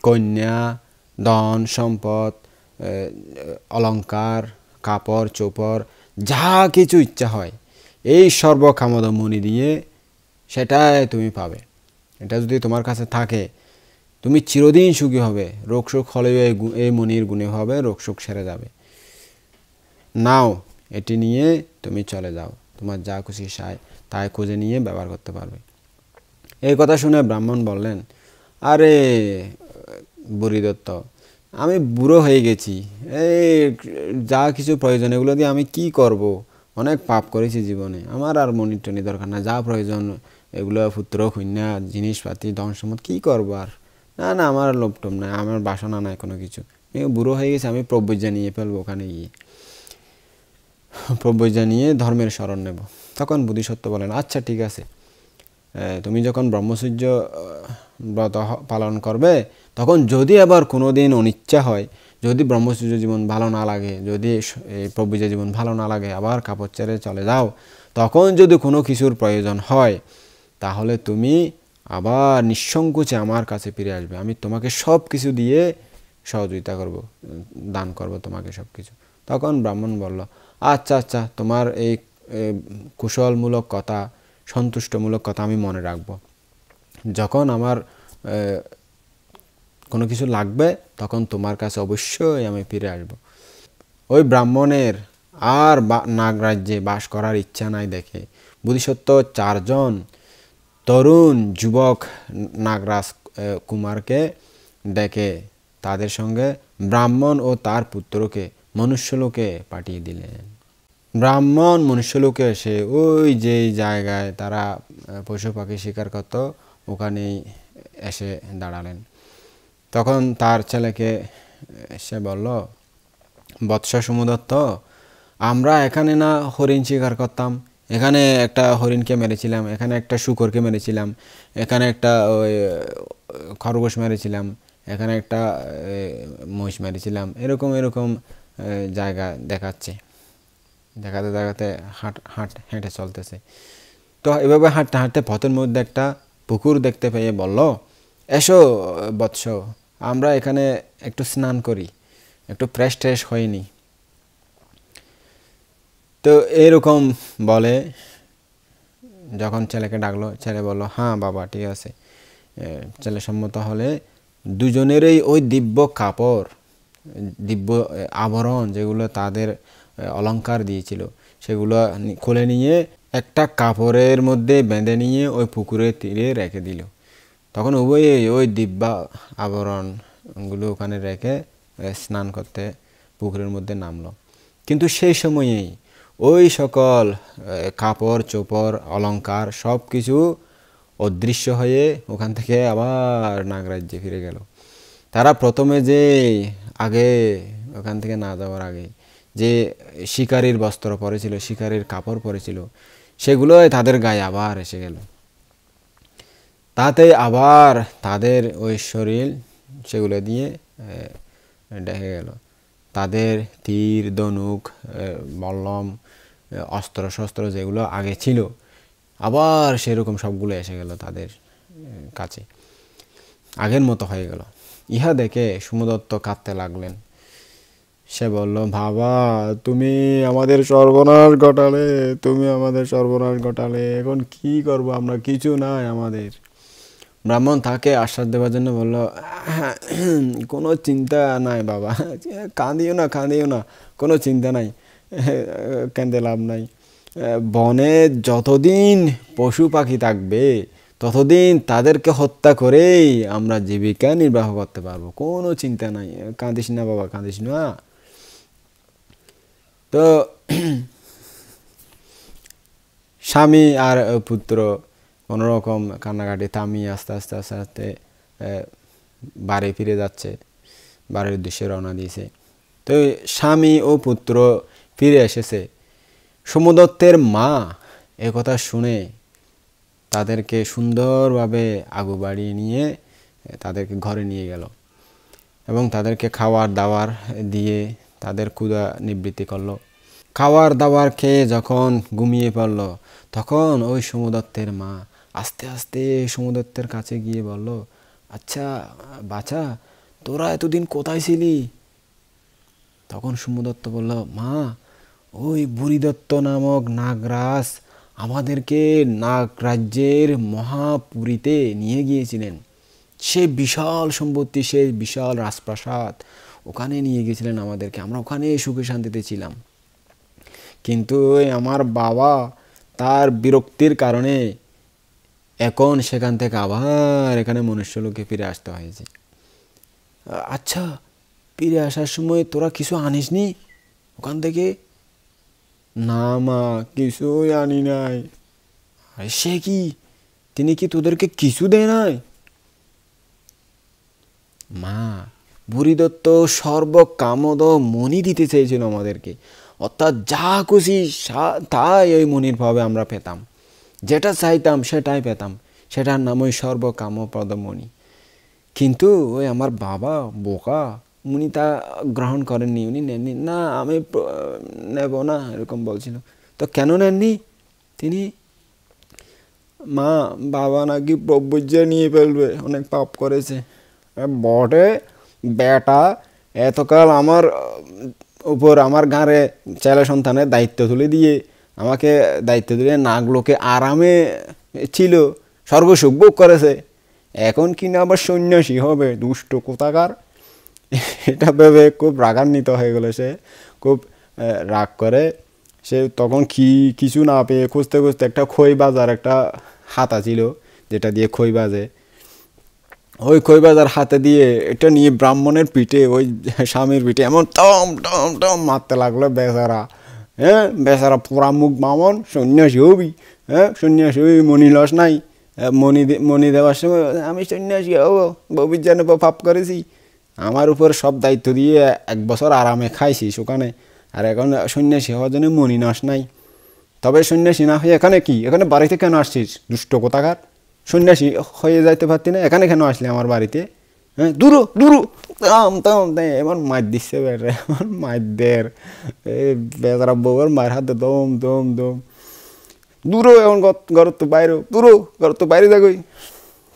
কন্যা, ধন সম্পদ, অলংকার, কাপড় চোপড়, যা কিছু ইচ্ছা হয় এই সর্বকামদ মণি দিয়ে সেটাই তুমি পাবে। এটা যদি তোমার কাছে থাকে তুমি চিরদিন সুখী হবে, রোগ শোক হলেও এই মণির গুণে হবে, রোগ শোক সেরে যাবে। নাও, এটি নিয়ে তুমি চলে যাও, তোমার যা খুশি তাই খুঁজে নিয়ে ব্যবহার করতে পারবে। এই কথা শুনে ব্রাহ্মণ বললেন, আরে বুড়িদত্ত, আমি বুড়ো হয়ে গেছি, এই যা কিছু প্রয়োজন এগুলো দিয়ে আমি কি করব, অনেক পাপ করেছি জীবনে, আমার আর মণির টনি দরকার না, যা প্রয়োজন এগুলো পুত্র কন্যা জিনিসপাতি ধন সম্পদ কী করবো আর, না না আমার লোভটোভ নাই, আমার বাসনা নাই কোনো কিছু, বুড়ো হয়ে গেছে, আমি প্রব্রজ্ঞা নিয়ে ফেলবো, ওখানে গিয়ে প্রব্রজ্ঞা নিয়ে ধর্মের শরণ নেব। তখন বোধিসত্ত্ব বলেন, আচ্ছা ঠিক আছে, তুমি যখন ব্রহ্মচর্য ব্রত পালন করবে, তখন যদি আবার কোনো দিন অনিচ্ছা হয়, যদি ব্রহ্মচর্য জীবন ভালো না লাগে, যদি প্রবৃত্ত জীবন ভালো না লাগে, আবার কাপড় ছেড়ে চলে যাও, তখন যদি কোনো কিছুর প্রয়োজন হয়, তাহলে তুমি আবার নিঃসংকোচে আমার কাছে ফিরে আসবে। আমি তোমাকে সব কিছু দিয়ে সহযোগিতা করব, দান করব তোমাকে সব কিছু। তখন ব্রাহ্মণ বলল, আচ্ছা আচ্ছা, তোমার এই কুশলমূলক কথা, সন্তুষ্টমূলক কথা আমি মনে রাখব। যখন আমার কোনো কিছু লাগবে, তখন তোমার কাছে অবশ্যই আমি ফিরে আসব। ওই ব্রাহ্মণের আর নাগরাজ্যে বাস করার ইচ্ছা নাই দেখে বোধিসত্ত্ব 4 জন তরুণ যুবক নাগরাজ কুমারকে ডেকে তাদের সঙ্গে ব্রাহ্মণ ও তার পুত্রকে মনুষ্যলোকে পাঠিয়ে দিলেন। ব্রাহ্মণ মনুষ্যলোকে এসে ওই যে জায়গায় তারা পশু পাখি শিকার করত, ওখানেই এসে দাঁড়ালেন। তখন তার ছেলেকে সে বলল, বৎস সোমদত্ত, আমরা এখানে না হরিণ শিকার করতাম, এখানে একটা হরিণকে মেরেছিলাম, এখানে একটা শূকরকে মেরেছিলাম, এখানে একটা ওই খরগোশ মেরেছিলাম, এখানে একটা মহিষ মেরেছিলাম, এরকম এরকম জায়গা দেখাচ্ছে। দেখাতে দেখাতে হেঁটে চলতেছে। তো এভাবে হাঁটতে হাঁটতে পথের মধ্যে একটা পুকুর দেখতে পেয়ে বলল, এসো বৎস, আমরা এখানে একটু স্নান করি, একটু ফ্রেশ ট্রেশ হয়নি। তো এরকম বলে যখন ছেলেকে ডাকলো, ছেলে বলল, হ্যাঁ বাবা ঠিক আছে। ছেলে সম্মত হলে দুজনেরই ওই দিব্য কাপড়, দিব্য আভরণ, যেগুলো তাদের অলংকার দিয়েছিল, সেগুলো খুলে নিয়ে একটা কাপড়ের মধ্যে বেঁধে নিয়ে ওই পুকুরের তীরে রেখে দিল। তখন উভয়ে ওই দিব্য আবরণগুলো ওখানে রেখে স্নান করতে পুকুরের মধ্যে নামলো। কিন্তু সেই সময়েই ওই সকল কাপড় চোপড় অলংকার সব কিছু অদৃশ্য হয়ে ওখান থেকে আবার নাগরাজ্যে ফিরে গেল। তারা প্রথমে যে আগে ওখান থেকে না যাওয়ার আগে যে শিকারীর বস্ত্র পরেছিল, শিকারীর কাপড় পরেছিল, সেগুলোই তাদের গায়ে আবার এসে গেল। তাতে আবার তাদের ওই শরীর সেগুলো দিয়ে ঢেকে গেল। তাদের তীর ধনুক বল্লম অস্ত্র শস্ত্র যেগুলো আগে ছিল, আবার সেরকম সবগুলো এসে গেল তাদের কাছে, আগের মতো হয়ে গেল। ইহা দেখে সোমদত্ত কাঁদতে লাগলেন। সে বলল, বাবা তুমি আমাদের সর্বনাশ ঘটালে, তুমি আমাদের সর্বনাশ ঘটালে, এখন কি করব আমরা, কিছু নাই আমাদের। ব্রাহ্মণ তাকে আশ্বাস দেওয়ার জন্য বলল, কোনো চিন্তা নাই বাবা, কাঁদিও না কাঁদিও না, কোনো চিন্তা নাই, কেঁদে লাভ নাই। বনে যতদিন পশু পাখি থাকবে ততদিন তাদেরকে হত্যা করেই আমরা জীবিকা নির্বাহ করতে পারবো, কোনো চিন্তা নাই, কাঁদিস না বাবা, কাঁদিস না। তো স্বামী আর পুত্র কোনোরকম কান্নাকাটি থামিয়ে আস্তে আস্তে আস্তে আস্তে বাড়ি ফিরে যাচ্ছে, বাড়ির উদ্দেশ্যে রওনা দিয়েছে। তো স্বামী ও পুত্র ফিরে এসেছে। সোমদত্তের মা একথা শুনে তাদেরকে সুন্দরভাবে আগু বাড়িয়ে নিয়ে তাদেরকে ঘরে নিয়ে গেল এবং তাদেরকে খাওয়ার দাওয়ার দিয়ে তাদের ক্ষুধা নিবৃত্তি করলো। খাওয়ার দাওয়ার খেয়ে যখন ঘুমিয়ে পড়ল, তখন ওই সোমদত্তের মা আস্তে আস্তে সোমদত্তের কাছে গিয়ে বলল, আচ্ছা বাছা, তোরা এতদিন কোথায় ছিলি? তখন সোমদত্ত বলল, মা, ওই বুড়িদত্ত নামক নাগরাজ আমাদেরকে নাগরাজ্যের মহাপুরীতে নিয়ে গিয়েছিলেন। সে বিশাল সম্পত্তি, সে বিশাল রাজপ্রাসাদ, ওখানে নিয়ে গিয়েছিলেন আমাদেরকে, আমরা ওখানে সুখে শান্তিতে ছিলাম। কিন্তু আমার বাবা তার বিরক্তির কারণে এখন সেখান থেকে আবার এখানে মনুষ্যলোকে ফিরে আসতে হয়েছে। আচ্ছা, ফিরে আসার সময় তোরা কিছু আনিসনি ওখান থেকে? না মা, কিছুই আনি নাই। আরে সে কি, তিনি কি তোদেরকে কিছু দেয় নাই? মা, বুড়িদত্ত সর্বকামদ মণি দিতে চেয়েছিল আমাদেরকে, অর্থাৎ যা খুশি তাই ওই মনির ভাবে আমরা পেতাম, যেটা চাইতাম সেটাই পেতাম, সেটার নাম ওই সর্বকামপ্রদ মণি। কিন্তু ওই আমার বাবা বোকা, উনি তা গ্রহণ করেননি, উনি নেননি। না আমি নেব না এরকম বলছিল। তো কেন নেননি তিনি? মা বাবা নাকি প্রব্রজ্যা নিয়ে ফেলবে, অনেক পাপ করেছে। বটে বেটা, এতকাল আমার উপর আমার ঘাড়ে ছেলে সন্তানের দায়িত্ব তুলে দিয়ে, আমাকে দায়িত্ব দিলে নাগলোকে আরামে ছিল, স্বর্গসুখ ভোগ করেছে, এখন কিনা আবার সন্ন্যাসী হবে, দুষ্ট কোথাকার। এটা ভেবে খুব রাগান্বিত হয়ে গেল সে, খুব রাগ করে সে। তখন কিছু না পেয়ে খুঁজতে খুঁজতে একটা খই বাজার একটা হাতা ছিল যেটা দিয়ে খই বাজে, ওই খই বাজার হাতে দিয়ে এটা নিয়ে ব্রাহ্মণের পিঠে, ওই স্বামীর পিঠে এমন টম টম টম মারতে লাগলো বেচারা। হ্যাঁ, বেচারা পোড়া মুখ বামন, সন্ন্যাসী হবি, হ্যাঁ সন্ন্যাসী হবি, মণি লস নাই, মণি দেওয়ার সময় আমি সন্ন্যাসী হবো, ববির নেব, পাপ করেছি, আমার উপর সব দায়িত্ব দিয়ে 1 বছর আরামে খাইছিস ওখানে, আর এখন সন্ন্যাসী হওয়ার জন্য মণি নস নাই। তবে সন্ন্যাসী না হয়ে এখানে কি, এখানে বাড়িতে কেন আসছিস দুষ্ট কোথাকার? সন্ন্যাসী হয়ে যাইতে পারতি না, এখানে কেন আসলি আমার বাড়িতে? হ্যাঁ দূরো দূরো, তাম তাম এমন মার দিচ্ছে বেড়ে, এমন মার দের বেচারা বউয়ের মায়ের হাতে দম দম দম। দূরো এমন ঘর তো বাইরে, দূরো ঘর তো বাইরে যাগই।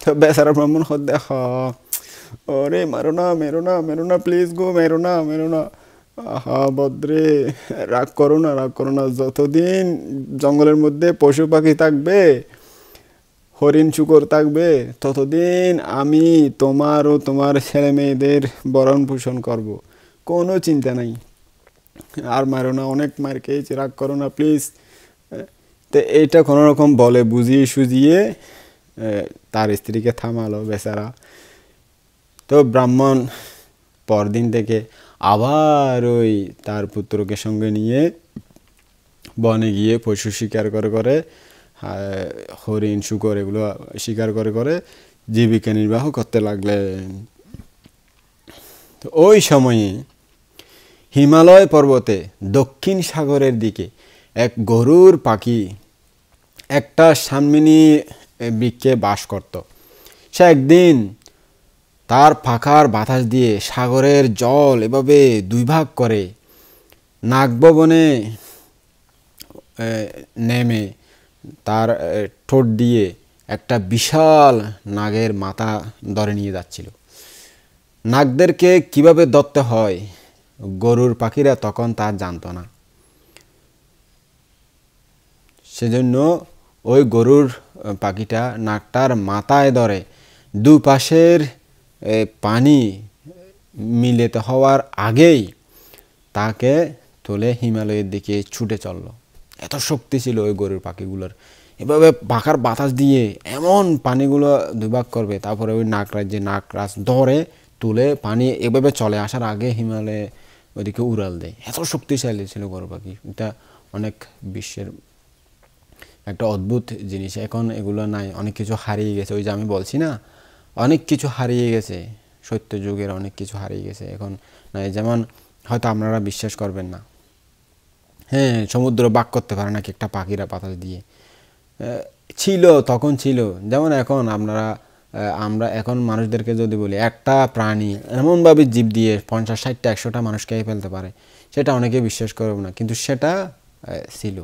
তো বেচারা ব্রাহ্মণ হদ দেখা, ওরে মারো না, মেরো না, মেরো না, প্লিজ গো, মেরো না, মেরো না। আহা বদ্রে, রাগ করো না, রাগ করো না। যতদিন জঙ্গলের মধ্যে পশু পাখি থাকবে, হরিণ শুকর থাকবে, ততদিন আমি তোমার ও তোমার ছেলে মেয়েদের ভরণ পোষণ করব, কোনো চিন্তা নাই। আর মারো না, অনেক মার খেয়েছি, রাগ করো না প্লিজ। তো এইটা কোনো রকম বলে বুঝিয়ে সুজিয়ে তার স্ত্রীকে থামালো বেচারা। তো ব্রাহ্মণ পরদিন থেকে আবার ওই তার পুত্রকে সঙ্গে নিয়ে বনে গিয়ে পশু শিকার করে করে, হরিণ শুকর এগুলো শিকার করে করে জীবিকা নির্বাহ করতে লাগলেন। তো ওই সময়ে হিমালয় পর্বতে দক্ষিণ সাগরের দিকে এক গরুর পাখি একটা সানমিনী বৃক্ষে বাস করত। সে একদিন তার পাখার বাতাস দিয়ে সাগরের জল এভাবে 2 ভাগ করে নাগভবনে নেমে তার ঠোঁট দিয়ে একটা বিশাল নাগের মাথা ধরে নিয়ে যাচ্ছিল। নাগদেরকে কিভাবে ধরতে হয় গরুর পাখিরা তখন তা জানত না। সেজন্য ওই গরুর পাখিটা নাগটার মাথায় ধরে দুপাশের পানি মিলিত হওয়ার আগেই তাকে তুলে হিমালয়ের দিকে ছুটে চলল। এত শক্তি ছিল ওই গরুর পাখিগুলোর, এভাবে পাখার বাতাস দিয়ে এমন পানিগুলো 2 ভাগ করবে, তারপরে ওই নাগরাজ ধরে তুলে পানি এভাবে চলে আসার আগে হিমালয়ে ওইদিকে উড়াল দেয়। এত শক্তিশালী ছিল গরু পাখি। এটা অনেক বিশ্বের একটা অদ্ভুত জিনিস। এখন এগুলো নাই, অনেক কিছু হারিয়ে গেছে। ওই যে আমি বলছি না, অনেক কিছু হারিয়ে গেছে, সত্য যুগের অনেক কিছু হারিয়ে গেছে, এখন নাই। যেমন হয়তো আপনারা বিশ্বাস করবেন না, হ্যাঁ সমুদ্র বাক করতে পারে নাকি একটা পাখিরা বাতাস দিয়ে, ছিল তখন ছিল। যেমন এখন আমরা এখন মানুষদেরকে যদি বলি একটা প্রাণী এমনভাবে জীব দিয়ে 50, 60টা 100টা মানুষ খেয়ে ফেলতে পারে, সেটা অনেকে বিশ্বাস করবে না, কিন্তু সেটা ছিল।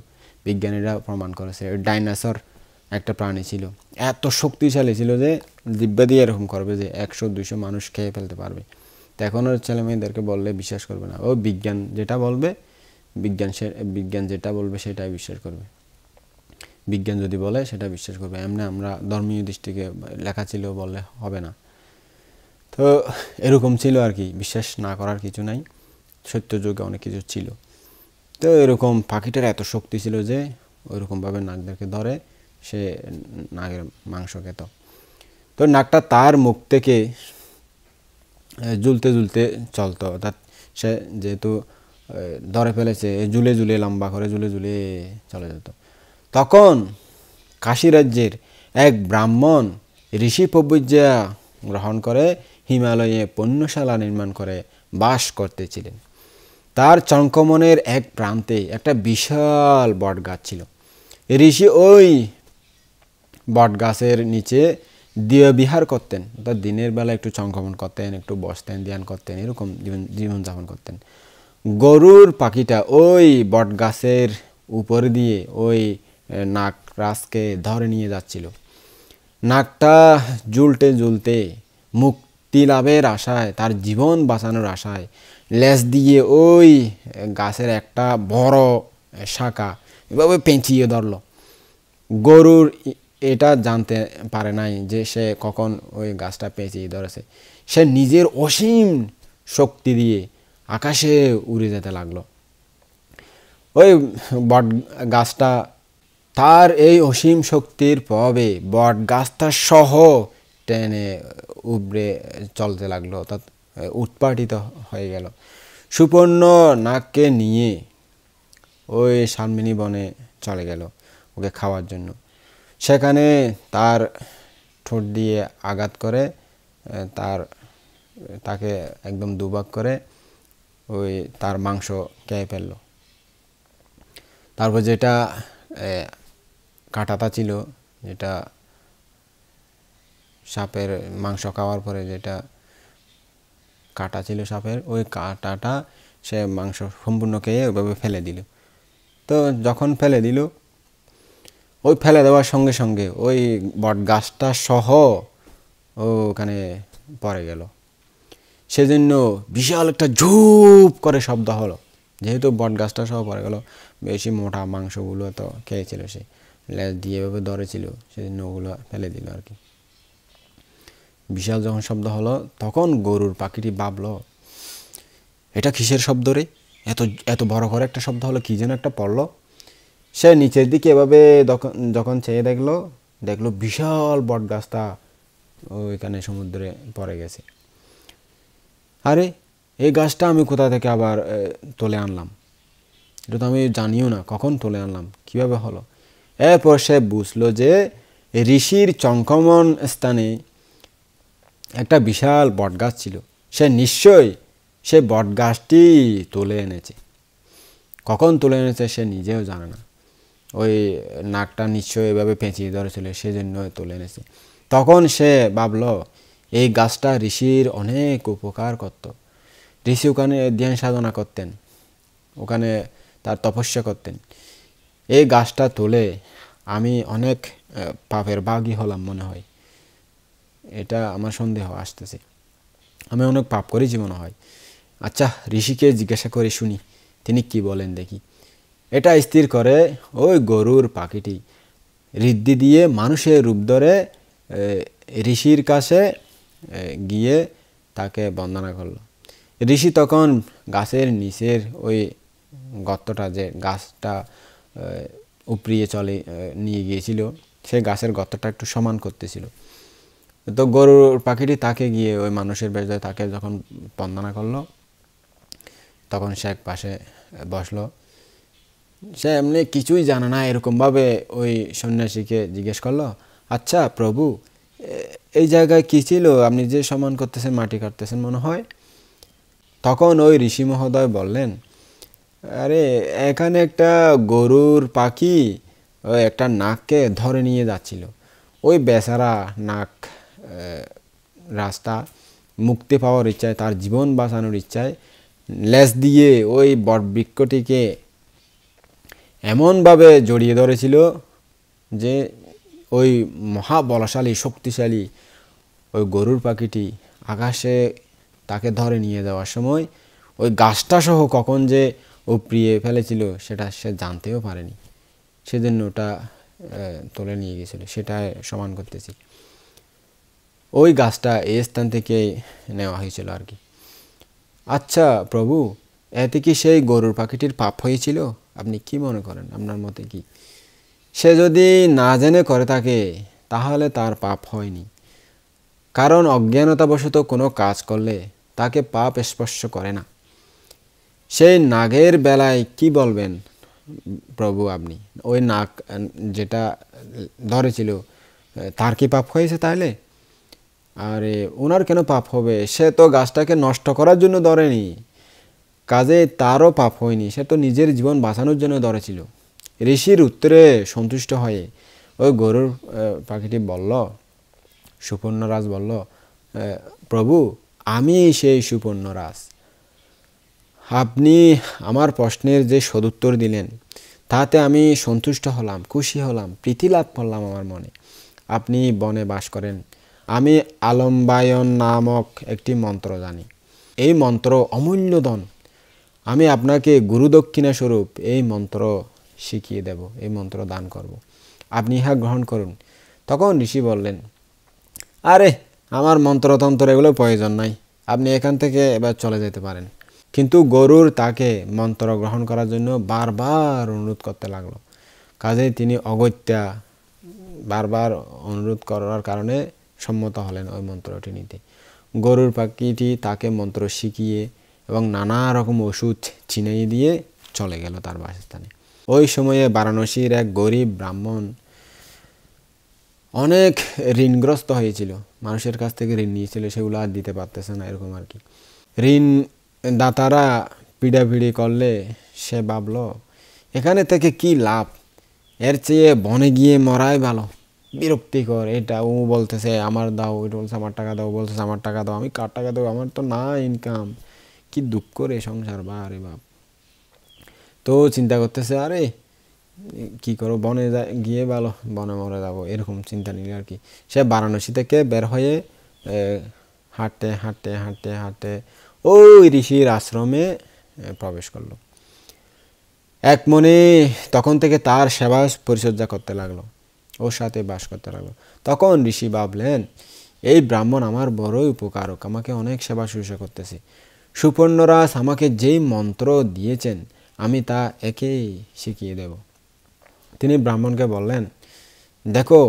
বিজ্ঞানীরা প্রমাণ করেছে ডাইনোসর একটা প্রাণী ছিল, এত শক্তিশালী ছিল যে জিব্বা দিয়ে এরকম করবে যে 100-200 মানুষ খেয়ে ফেলতে পারবে। তো এখনও ছেলে মেয়েদেরকে বললে বিশ্বাস করবে না। ও বিজ্ঞান যেটা বলবে, বিজ্ঞান যেটা বলবে সেটাই বিশ্বাস করবে। বিজ্ঞান যদি বলে সেটা বিশ্বাস করবে। এমনি আমরা ধর্মীয় দৃষ্টিকে লেখা ছিল বললে হবে না। তো এরকম ছিল আর কি, বিশ্বাস না করার কিছু নাই, সত্য যুগে অনেক কিছু ছিল। তো এরকম পাখিটার এত শক্তি ছিল যে ওইরকমভাবে নাগদেরকে ধরে সে নাগের মাংস খেত। তো নাগটা তার মুখ থেকে ঝুলতে ঝুলতে চলতো, অর্থাৎ সে যেহেতু ধরে ফেলেছে, ঝুলে ঝুলে লম্বা করে ঝুলে ঝুলে চলে যেত। তখন কাশী রাজ্যের এক ব্রাহ্মণ ঋষি প্রব্রজ্ঞা গ্রহণ করে হিমালয়ে পণ্যশালা নির্মাণ করে বাস করতেছিলেন। তার চঙ্কমনের এক প্রান্তে একটা বিশাল বট গাছ ছিল। ঋষি ওই বট গাছের নিচে দিয়ে বিহার করতেন, অর্থাৎ দিনের বেলা একটু চঙ্কমন করতেন, একটু বসতেন, ধ্যান করতেন, এরকম জীবনযাপন করতেন। গরুর পাখিটা ওই বট গাছের উপর দিয়ে ওই নাগরাজকে ধরে নিয়ে যাচ্ছিল। নাগটা ঝুলতে ঝুলতে মুক্তি লাভের আশায়, তার জীবন বাঁচানোর আশায় লেজ দিয়ে ওই গাছের একটা বড় শাখা এভাবে পেঁচিয়ে ধরল। গরুর এটা জানতে পারে নাই যে সে কখন ওই গাছটা পেঁচিয়ে ধরেছে। সে নিজের অসীম শক্তি দিয়ে আকাশে উড়ে যেতে লাগলো। ওই বট গাছটা তার এই অসীম শক্তির প্রভাবে বট গাছটা সহ টেনে উবড়ে চলতে লাগলো, অর্থাৎ উৎপাটিত হয়ে গেল। সুপর্ণ নাগকে নিয়ে ওই শালমিনী বনে চলে গেল ওকে খাওয়ার জন্য। সেখানে তার ঠোঁট দিয়ে আঘাত করে তাকে একদম দুভাগ করে ওই তার মাংস খেয়ে ফেলল। তারপর যেটা কাঁটাটা ছিল, যেটা সাপের মাংস খাওয়ার পরে যেটা কাঁটা ছিল সাপের, ওই কাঁটাটা সে মাংস সম্পূর্ণ খেয়ে ওইভাবে ফেলে দিল। তো যখন ফেলে দিল, ওই ফেলে দেওয়ার সঙ্গে সঙ্গে ওই বট গাছটা সহ ওখানে পড়ে গেল। সেজন্য বিশাল একটা ঝুপ করে শব্দ হলো। যেহেতু বট গাছটা সহ পড়ে গেল, বেশি মোটা মাংসগুলো তো খেয়েছিল, সে লেজ দিয়ে এভাবে ধরেছিল, সেজন্য ওগুলো ফেলে দিল আর কি। বিশাল যখন শব্দ হলো, তখন গরুর পাখিটি ভাবলো, এটা কিসের শব্দ রে? এত এত বড় করে একটা শব্দ হলো, কি যেন একটা পড়লো। সে নিচের দিকে এভাবে যখন চেয়ে দেখলো বিশাল বট গাছটা ওইখানে সমুদ্রে পড়ে গেছে। আরে এই গাছটা আমি কোথা থেকে আবার তুলে আনলাম? এটা তো আমি জানিও না, কখন তুলে আনলাম, কিভাবে হলো? এরপর সে বুঝলো যে ঋষির চঙ্কমন স্থানে একটা বিশাল বট গাছ ছিল। সে নিশ্চয়ই সে বট গাছটি তুলে এনেছে। কখন তুলে এনেছে সে নিজেও জানে না। ওই নাকটা নিশ্চয়ই এভাবে পেঁচিয়ে ধরেছিল, সেজন্য তুলে এনেছে। তখন সে ভাবলো, এই গাছটা ঋষির অনেক উপকার করত। ঋষি ওখানে ধ্যান সাধনা করতেন, ওখানে তার তপস্যা করতেন। এই গাছটা তুলে আমি অনেক পাপের ভাগী হলাম মনে হয়, এটা আমার সন্দেহ আসতেছে। আমি অনেক পাপ করেছি মনে হয়। আচ্ছা, ঋষিকে জিজ্ঞাসা করে শুনি তিনি কি বলেন দেখি। এটা স্থির করে ওই গরুর পাখিটি ঋদ্ধি দিয়ে মানুষের রূপ ধরে ঋষির কাছে গিয়ে তাকে বন্দনা করলো। ঋষি তখন গাছের নিচের ওই গর্তটা, যে গাছটা উপড়িয়ে চলে নিয়ে গিয়েছিল, সেই গাছের গর্তটা একটু সমান করতেছিল। তো গরুর পাখিটি তাকে গিয়ে ওই মানুষের বেশ ধরে তাকে যখন বন্দনা করলো, তখন সে এক পাশে বসলো। সে এমনি কিছুই জানে না, এরকমভাবে ওই সন্ন্যাসীকে জিজ্ঞেস করলো, আচ্ছা প্রভু, এই জায়গায় কী ছিল? আপনি যে সমান করতেছেন, মাটি কাটতেছেন মনে হয়। তখন ওই ঋষি মহোদয় বললেন, আরে এখানে একটা গরুর পাখি ওই একটা নাককে ধরে নিয়ে যাচ্ছিল। ওই বেচারা নাক রাস্তা মুক্তি পাওয়ার ইচ্ছায়, তার জীবন বাঁচানোর ইচ্ছায় লেজ দিয়ে ওই বটবৃক্ষটিকে এমনভাবে জড়িয়ে ধরেছিল যে ওই মহাবলশালী শক্তিশালী ওই গরুর পাখিটি আকাশে তাকে ধরে নিয়ে যাওয়ার সময় ওই গাছটা সহ কখন যে উপড়িয়ে ফেলেছিল সেটা সে জানতেও পারেনি। সেজন্য ওটা তুলে নিয়ে গেছিল, সেটা সমান করতেছি। ওই গাছটা এই স্থান থেকে নেওয়া হয়েছিল আর কি। আচ্ছা প্রভু, এতে কি সেই গরুর পাখিটির পাপ হয়েছিল? আপনি কি মনে করেন, আপনার মতে কি? সে যদি না জেনে করে থাকে তাহলে তার পাপ হয়নি, কারণ অজ্ঞানতাবশত কোনো কাজ করলে তাকে পাপ স্পর্শ করে না। সেই নাগের বেলায় কি বলবেন প্রভু আপনি? ওই নাগ যেটা ধরেছিল তার কি পাপ হয়েছে তাহলে? আরে ওনার কেন পাপ হবে? সে তো গাছটাকে নষ্ট করার জন্য ধরেনি, কাজে তারও পাপ হয়নি, সে তো নিজের জীবন বাঁচানোর জন্য ধরেছিল। ঋষির উত্তরে সন্তুষ্ট হয়ে ওই গরুর পাখিটি বলল, সুপর্ণরাজ বলল, প্রভু আমি সেই সুপর্ণরাজ, আপনি আমার প্রশ্নের যে সদুত্তর দিলেন তাতে আমি সন্তুষ্ট হলাম, খুশি হলাম, প্রীতি লাভ করলাম আমার মনে। আপনি বনে বাস করেন, আমি আলম্বায়ন নামক একটি মন্ত্র জানি। এই মন্ত্র অমূল্য ধন, আমি আপনাকে গুরুদক্ষিণা স্বরূপ এই মন্ত্র শিখিয়ে দেব, এই মন্ত্র দান করব, আপনি ইহা গ্রহণ করুন। তখন ঋষি বললেন, আরে আমার মন্ত্রতন্ত্র এগুলো প্রয়োজন নাই, আপনি এখান থেকে এবার চলে যেতে পারেন। কিন্তু গরুর তাকে মন্ত্র গ্রহণ করার জন্য বারবার অনুরোধ করতে লাগলো। কাজেই তিনি অগত্যা বারবার অনুরোধ করার কারণে সম্মত হলেন ওই মন্ত্রটি নিতে। গরুর পাখিটি তাকে মন্ত্র শিখিয়ে এবং নানা রকম ওষুধ চিনিয়ে দিয়ে চলে গেল তার বাসস্থানে। ওই সময়ে বারাণসীর এক গরিব ব্রাহ্মণ অনেক ঋণগ্রস্ত হয়েছিল, মানুষের কাছ থেকে ঋণ নিয়েছিল, সেগুলো আর দিতে পারতেছে না, এরকম আর কি। ঋণ দাতারা পিড়াপিড়ি করলে সে ভাবল, এখানে থেকে কি লাভ, এর চেয়ে বনে গিয়ে মরাই ভালো, বিরক্তিকর। এটা ও বলতেছে আমার দাও, ওইটা বলছে আমার টাকা দাও, বলতেছে আমার টাকা দাও, আমি কার টাকা দেবো, আমার তো না ইনকাম, কি দুঃখ রে সংসার, বারে বাপ। তো চিন্তা করতেছে, আরে কি করো, বনে গিয়ে ভালো, বনে মরে যাবো, এরকম চিন্তা নিলে আর কি। সে বারাণসী থেকে বের হয়ে হাঁটতে হাঁটতে হাঁটতে হাঁটতে ওই ঋষির আশ্রমে প্রবেশ করলো। এক মনে তখন থেকে তার সেবা পরিচর্যা করতে লাগলো, ওর সাথে বাস করতে লাগলো। তখন ঋষি ভাবলেন, এই ব্রাহ্মণ আমার বড়ই উপকারক, আমাকে অনেক সেবা শুশ্রূষা করতেছে। সুপর্ণরাজ আমাকে যেই মন্ত্র দিয়েছেন আমি তা একেই শিখিয়ে দেব। তিনি ব্রাহ্মণকে বললেন, দেখো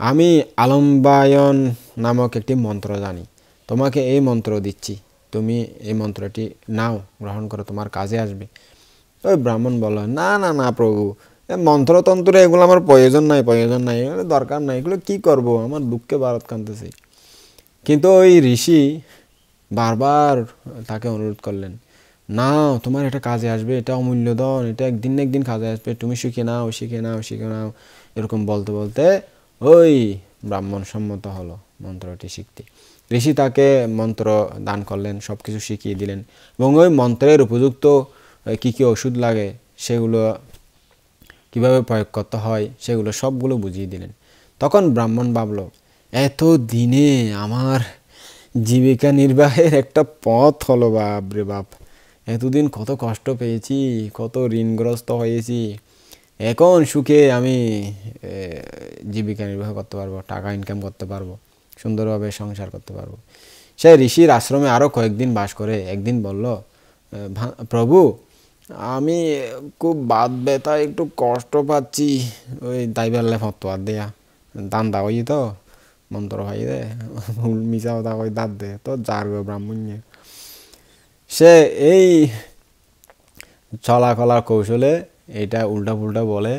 আমি আলম্বায়ন নামক একটি মন্ত্র জানি, তোমাকে এই মন্ত্র দিচ্ছি, তুমি এই মন্ত্রটি নাও, গ্রহণ করো, তোমার কাজে আসবে। ওই ব্রাহ্মণ বলল, না না না প্রভু, মন্ত্রতন্ত্র এগুলো আমার প্রয়োজন নাই, প্রয়োজন নাই, দরকার নাই, এগুলো কি করব, আমার দুঃখে ভারত কাঁদতেছে। কিন্তু ওই ঋষি বারবার তাকে অনুরোধ করলেন, না তোমার এটা কাজে আসবে, এটা অমূল্য ধন, এটা একদিন না একদিন কাজে আসবে, তুমি শিখে নাও, শিখে নাও, শিখে নাও। এরকম বলতে বলতে ওই ব্রাহ্মণ সম্মত হলো মন্ত্রটি শিখতে। ঋষি তাকে মন্ত্র দান করলেন, সব কিছু শিখিয়ে দিলেন এবং ওই মন্ত্রের উপযুক্ত কী কী ওষুধ লাগে সেগুলো কিভাবে প্রয়োগ করতে হয় সেগুলো সবগুলো বুঝিয়ে দিলেন। তখন ব্রাহ্মণ ভাবল, এত দিনে আমার জীবিকা নির্বাহের একটা পথ হলো, বাপ রে বাপ, এতদিন কত কষ্ট পেয়েছি, কত ঋণগ্রস্ত হয়েছি, এখন সুখে আমি জীবিকা নির্বাহ করতে পারবো, টাকা ইনকাম করতে পারবো, সুন্দরভাবে সংসার করতে পারবো। সে ঋষির আশ্রমে আরও কয়েকদিন বাস করে একদিন বলল, প্রভু আমি খুব বাত ব্যথায় একটু কষ্ট পাচ্ছি, ওই তাই বেললে ফতোয়ার দেয়া দান দা ওই তো মন্ত্র ভাই দে মিশাও দা ওই দাঁত দে তো যার ব্রাহ্মণ। সে এই চলাকলার কৌশলে এটা উল্টা পুল্টা বলে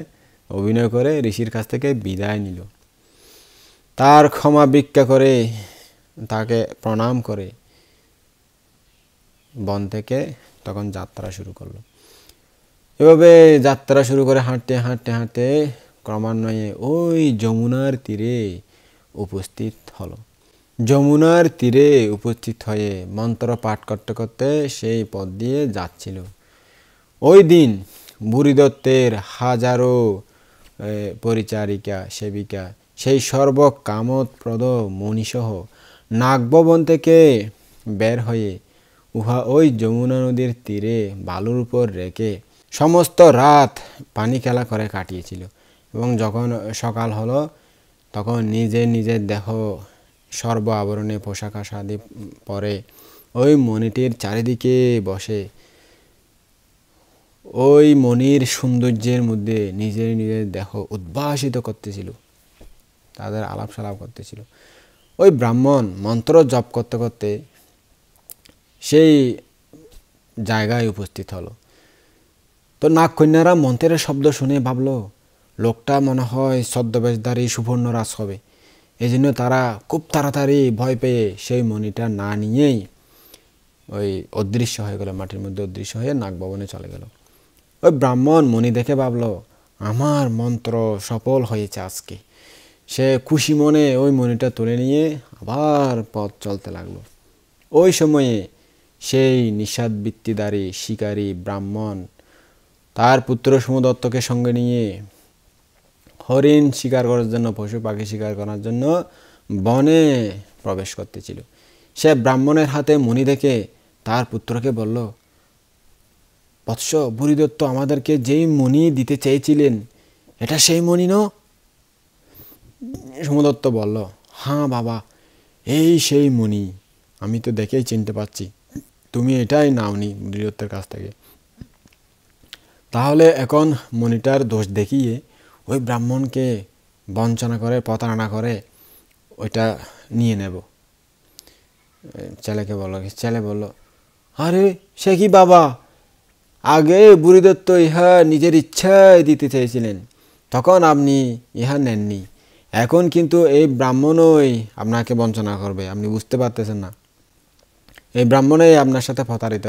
অভিনয় করে ঋষির কাছ থেকে বিদায় নিল। তার ক্ষমা ভিক্ষা করে, তাকে প্রণাম করে বন থেকে তখন যাত্রা শুরু করলো। এভাবে যাত্রা শুরু করে হাঁটতে হাঁটতে হাঁটতে ক্রমান্বয়ে ওই যমুনার তীরে উপস্থিত হলো। যমুনার তীরে উপস্থিত হয়ে মন্ত্র পাঠ করতে করতে সেই পথ দিয়ে যাচ্ছিল। ওই দিন বুড়িদত্তের হাজারো পরিচারিকা সেবিকা সেই সর্বকামপ্রদ মণিসহ নাগভবন থেকে বের হয়ে উহা ওই যমুনা নদীর তীরে বালুর উপর রেখে সমস্ত রাত পানি খেলা করে কাটিয়েছিল এবং যখন সকাল হলো তখন নিজের দেহ সর্ব আবরণে পোশাক আশাদি পরে ওই মণিটির চারিদিকে বসে ওই মণির সৌন্দর্যের মধ্যে নিজের দেহ উদ্ভাসিত করতেছিল, তাদের আলাপ সালাপ করতেছিল। ওই ব্রাহ্মণ মন্ত্র জপ করতে করতে সেই জায়গায় উপস্থিত হলো। তো নাগকন্যারা মন্ত্রের শব্দ শুনে ভাবলো লোকটা মনে হয় ছদ্মবেশধারী সুবর্ণরাজ হবে। এই জন্য তারা খুব তাড়াতাড়ি ভয় পেয়ে সেই মণিটা না নিয়েই ওই অদৃশ্য হয়ে গেল, মাটির মধ্যে অদৃশ্য হয়ে নাগভবনে চলে গেল। ওই ব্রাহ্মণ মণি দেখে ভাবলো আমার মন্ত্র সফল হয়েছে আজকে। সে খুশি মনে ওই মণিটা তুলে নিয়ে আবার পথ চলতে লাগলো। ওই সময়ে সেই নিষাদ বৃত্তিধারী শিকারী ব্রাহ্মণ তার পুত্র সোমদত্তকে সঙ্গে নিয়ে হরিণ শিকার করার জন্য, পশু পাখি শিকার করার জন্য বনে প্রবেশ করতেছিল। সে ব্রাহ্মণের হাতে মণি দেখে তার পুত্রকে বলল, বৎস, বুড়িদত্ত আমাদেরকে যেই মণি দিতে চেয়েছিলেন এটা সেই মণি ন? সোমদত্ত বলল, হ্যাঁ বাবা, এই সেই মণি, আমি তো দেখেই চিনতে পারছি তুমি এটাই নাওনি বুড়িদত্তের কাছ থেকে। তাহলে এখন মণিটার দোষ দেখিয়ে ওই ব্রাহ্মণকে বঞ্চনা করে, প্রতারণা করে ওইটা নিয়ে নেব। ছেলে বলল, আরে সে কি বাবা, আগে বুড়িদত্ত ইহা নিজের ইচ্ছায় দিতে চেয়েছিলেন, তখন আপনি ইহা নেননি। এখন কিন্তু এই ব্রাহ্মণই আপনাকে বঞ্চনা করবে, আপনি বুঝতে পারতেছেন না। এই ব্রাহ্মণই আপনার সাথে প্রতারিত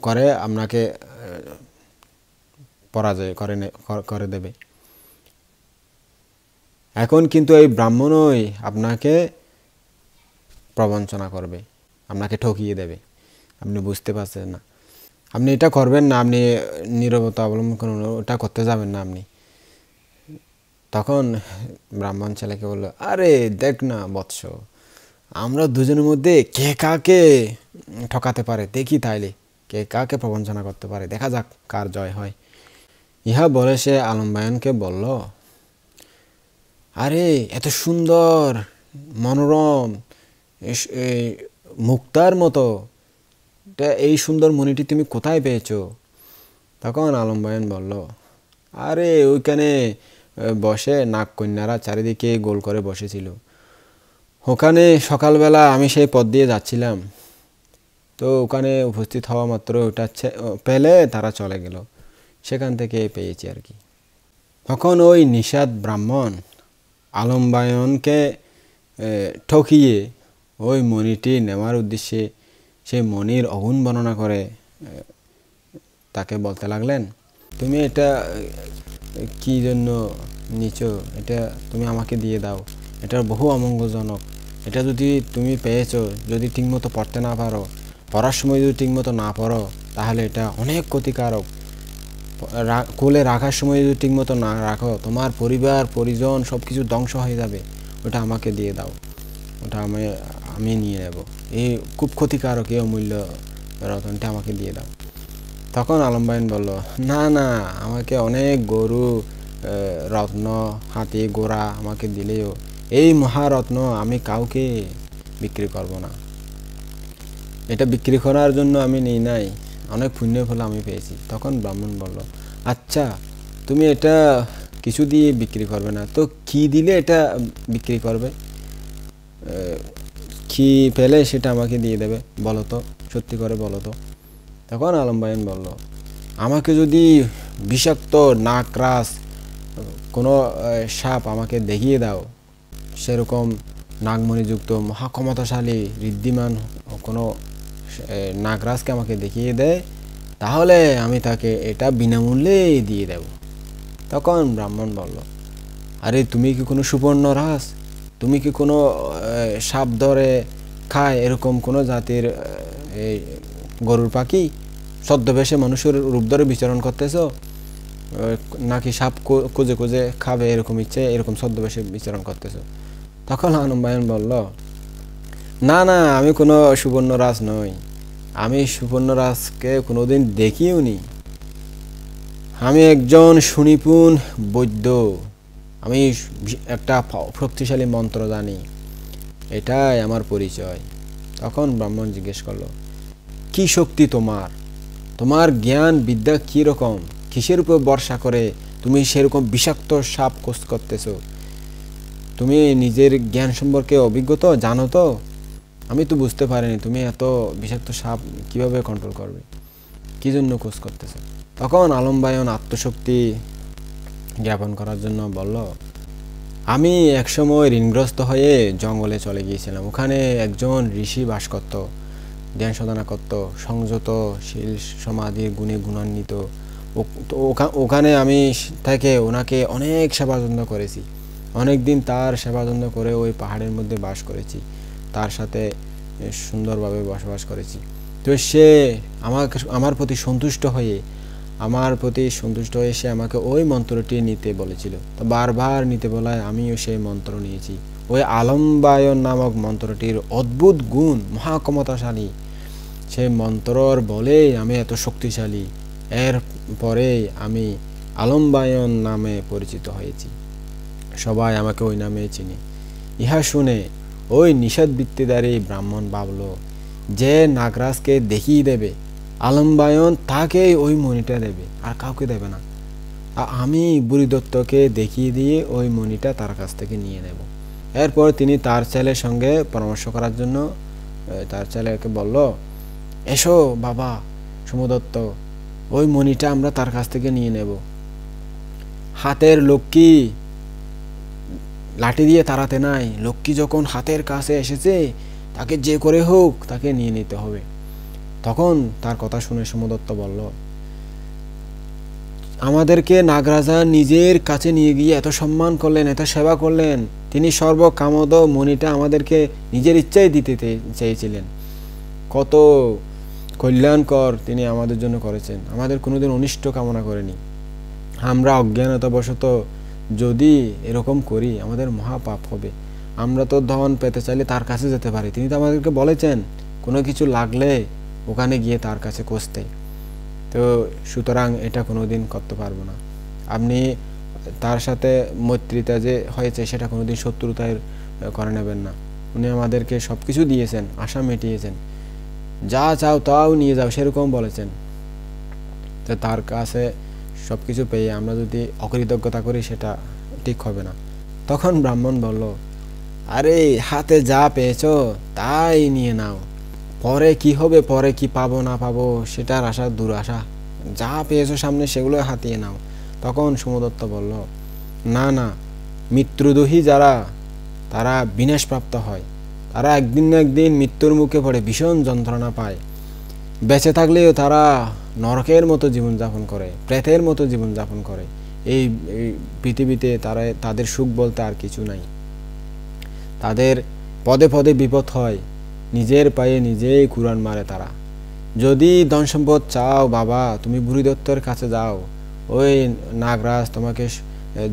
করে আপনাকে পরাজয় করে দেবে। এখন কিন্তু এই ব্রাহ্মণই আপনাকে প্রবঞ্চনা করবে, আপনাকে ঠকিয়ে দেবে, আপনি বুঝতে পারছেন না। আপনি এটা করবেন না, আপনি নীরবতা অবলম্বন করুন, ওটা করতে যাবেন না আপনি। তখন ব্রাহ্মণ ছেলেকে বলল, আরে দেখ না বৎস, আমরা দুজনের মধ্যে কে কাকে ঠকাতে পারে দেখি, তাইলে কে কাকে প্রবঞ্চনা করতে পারে, দেখা যাক কার জয় হয়। ইহা বলে সে আলম্বায়নকে বলল, আরে এত সুন্দর মনোরম মুক্তার মতো এই সুন্দর মণিটি তুমি কোথায় পেয়েছো? তখন আলম্বায়ন বলল, আরে ওইখানে বসে নাগকন্যারা চারিদিকে গোল করে বসেছিল, ওখানে সকালবেলা আমি সেই পথ দিয়ে যাচ্ছিলাম, তো ওখানে উপস্থিত হওয়া মাত্র ওটা পেলে তারা চলে গেল, সেখান থেকে পেয়েছি আর কি। তখন ওই নিষাদ ব্রাহ্মণ আলম্বায়নকে ঠকিয়ে ওই মণিটি নেওয়ার উদ্দেশ্যে সেই মণির অগুণ বর্ণনা করে তাকে বলতে লাগলেন, তুমি এটা কি জন্য নিছো, এটা তুমি আমাকে দিয়ে দাও, এটা বহু অমঙ্গলজনক, এটা যদি তুমি পেয়েছো, যদি ঠিকমতো পড়তে না পারো, পড়ার সময় যদি ঠিকমতো না পড়ো, তাহলে এটা অনেক ক্ষতিকারক, কোলে রাখার সময় যদি ঠিকমতো না রাখো, তোমার পরিবার পরিজন সব কিছু ধ্বংস হয়ে যাবে, ওটা আমাকে দিয়ে দাও, ওটা আমি নিয়ে নেব, এই খুব ক্ষতিকারক, এই অমূল্য রতনটা আমাকে দিয়ে দাও। তখন আলম্বায়ন বলল, না না, আমাকে অনেক গরু, রত্ন, হাতি, ঘোড়া আমাকে দিলেও এই মহারত্ন আমি কাউকে বিক্রি করব না, এটা বিক্রি করার জন্য আমি নিই নাই, অনেক পুণ্য ফল আমি পেয়েছি। তখন ব্রাহ্মণ বলল, আচ্ছা তুমি এটা কিছু দিয়ে বিক্রি করবে না, তো কি দিলে এটা বিক্রি করবে, কি পেলে সেটা আমাকে দিয়ে দেবে, বলো তো, সত্যি করে বলো তো। তখন আলম্বায়ন বলল, আমাকে যদি বিষাক্ত নাকরাস কোনো সাপ আমাকে দেখিয়ে দাও, সেরকম নাগমণিযুক্ত মহাক্ষমতাশালী ঋদ্ধিমান কোনো নাগরাজকে আমাকে দেখিয়ে দেয়, তাহলে আমি তাকে এটা বিনামূল্যেই দিয়ে দেব। তখন ব্রাহ্মণ বলল, আরে তুমি কি কোনো সুবর্ণ রাস, তুমি কি কোনো সাপ ধরে খায় এরকম কোনো জাতির এই গরুর পাখি, ছদ্মবেশে মানুষের রূপ ধরে বিচরণ করতেছ, নাকি সাপ খুঁজে খুঁজে খাবে এরকম ইচ্ছে, এরকম ছদ্মবেশে বিচরণ করতেছ? তখন আলম্বায়ন বলল, না না, আমি কোনো সুবর্ণ রাজ নই, আমি সুবর্ণ রাজকে কোনোদিন দেখিও নি, আমি একজন সুনিপুণ বৈদ্য, আমি একটা শক্তিশালী মন্ত্র জানি, এটাই আমার পরিচয়। তখন ব্রাহ্মণ জিজ্ঞেস করলো, কি শক্তি তোমার, তোমার জ্ঞান বিদ্যা কি রকম, কিসের উপর ভরসা করে তুমি সেরকম বিষাক্ত সাপ কোষ করতেছ, তুমি নিজের জ্ঞান সম্পর্কে অভিজ্ঞতা জানো তো? আমি তো বুঝতে পারিনি তুমি এত বিষাক্ত সাপ কিভাবে কন্ট্রোল করবে, কি জন্য কোষ করতেছ? তখন আলম্বায়ন আত্মশক্তি জ্ঞাপন করার জন্য বলল, আমি একসময় ঋণগ্রস্ত হয়ে জঙ্গলে চলে গিয়েছিলাম, ওখানে একজন ঋষি বাস করত, ধ্যান সাধনা করত, সংযতশীল সমাধির গুণে গুণান্বিত। ওখানে আমি থেকে ওনাকে অনেক সেবা যত্ন করেছি, অনেক দিন তার সেবা যত্ন করে ওই পাহাড়ের মধ্যে বাস করেছি, তার সাথে সুন্দরভাবে বসবাস করেছি। তো সে আমার প্রতি সন্তুষ্ট হয়ে সে আমাকে ওই মন্ত্রটি নিতে বলেছিল। তো বারবার নিতে বলায় আমিও সেই মন্ত্র নিয়েছি। ওই আলম্বায়ন নামক মন্ত্রটির অদ্ভুত গুণ, মহাক্ষমতাশালী। সেই মন্ত্রর বলেই আমি এত শক্তিশালী। এর পরে আমি আলম্বায়ন নামে পরিচিত হয়েছি, সবাই আমাকে ওই নামে চিনি। ইহা শুনে ওই নিষেধবৃত্তিধারী ব্রাহ্মণ ভাবল, যে নাগরাজকে দেখিয়ে দেবে আলম্বায়ন, তাকেই ওই মণিটা দেবে, আর কাউকে দেবে না। আমি বুড়িদত্তকে দেখিয়ে দিয়ে ওই মণিটা তার কাছ থেকে নিয়ে নেব। এরপর তিনি তার ছেলের সঙ্গে পরামর্শ করার জন্য তার ছেলেকে বলল, এসো বাবা সোমদত্ত, ওই মণিটা আমরা তার কাছ থেকে নিয়ে নেব। হাতের লক্ষ্মী লাঠি দিয়ে তাড়াতে নাই, লক্ষ্মী যখন হাতের কাছে এসেছে তাকে যে করে হোক তাকে নিয়ে নিতে হবে। তখন তার কথা শুনে সোমদত্ত বলল, আমাদেরকে নাগরাজা নিজের কাছে নিয়ে গিয়ে এত সম্মান করলেন, এত সেবা করলেন, তিনি সর্বকামদ মণিটা আমাদেরকে নিজের ইচ্ছায় দিতে চেয়েছিলেন। কত কল্যাণকর তিনি আমাদের জন্য করেছেন, আমাদের কোনোদিন অনিষ্ট কামনা করেনি। আমরা অজ্ঞানতাবশত যদি এরকম করি আমাদের মহাপাপ হবে। আমরা তো ধন পেতে চাইলে তার কাছে যেতে পারি, তিনি তো আমাদেরকে বলেছেন কোনো কিছু লাগলে ওখানে গিয়ে তার কাছে খুঁজতে। তো সুতরাং এটা কোনোদিন করতে পারবো না। আপনি তার সাথে মৈত্রীতা যে হয়েছে সেটা কোনোদিন শত্রুতায় করে নেবেন না। উনি আমাদেরকে সব কিছু দিয়েছেন, আশা মিটিয়েছেন, যা চাও তাও নিয়ে যাও সেরকম বলেছেন। তো তার কাছে সব কিছু পেয়ে আমরা যদি অকৃতজ্ঞতা করি সেটা ঠিক হবে না। তখন ব্রাহ্মণ বলল, আরে হাতে যা পেয়েছো তাই নিয়ে নাও, পরে কি হবে, পরে কি পাবো না পাবো সেটার আশা দুরাশা, যা পেয়েছো সামনে সেগুলো হাতিয়ে নাও। তখন সোমদত্ত বলল, না না, মৃত্যুদোহী যারা তারা বিনাশপ্রাপ্ত হয়, তারা একদিন না একদিন মৃত্যুর মুখে পড়ে ভীষণ যন্ত্রণা পায়। বেঁচে থাকলেও তারা নরকের মতো জীবনযাপন করে, প্রেতের মতো জীবনযাপন করে। এই পৃথিবীতে তাদের সুখ বলতে আর কিছু নাই। তাদের পদে পদে বিপদ হয়, নিজের পায়ে নিজেই কুড়ান মারে তারা। যদি ধন সম্পদ চাও বাবা, তুমি বুড়িদত্তর কাছে যাও, ওই নাগরাজ তোমাকে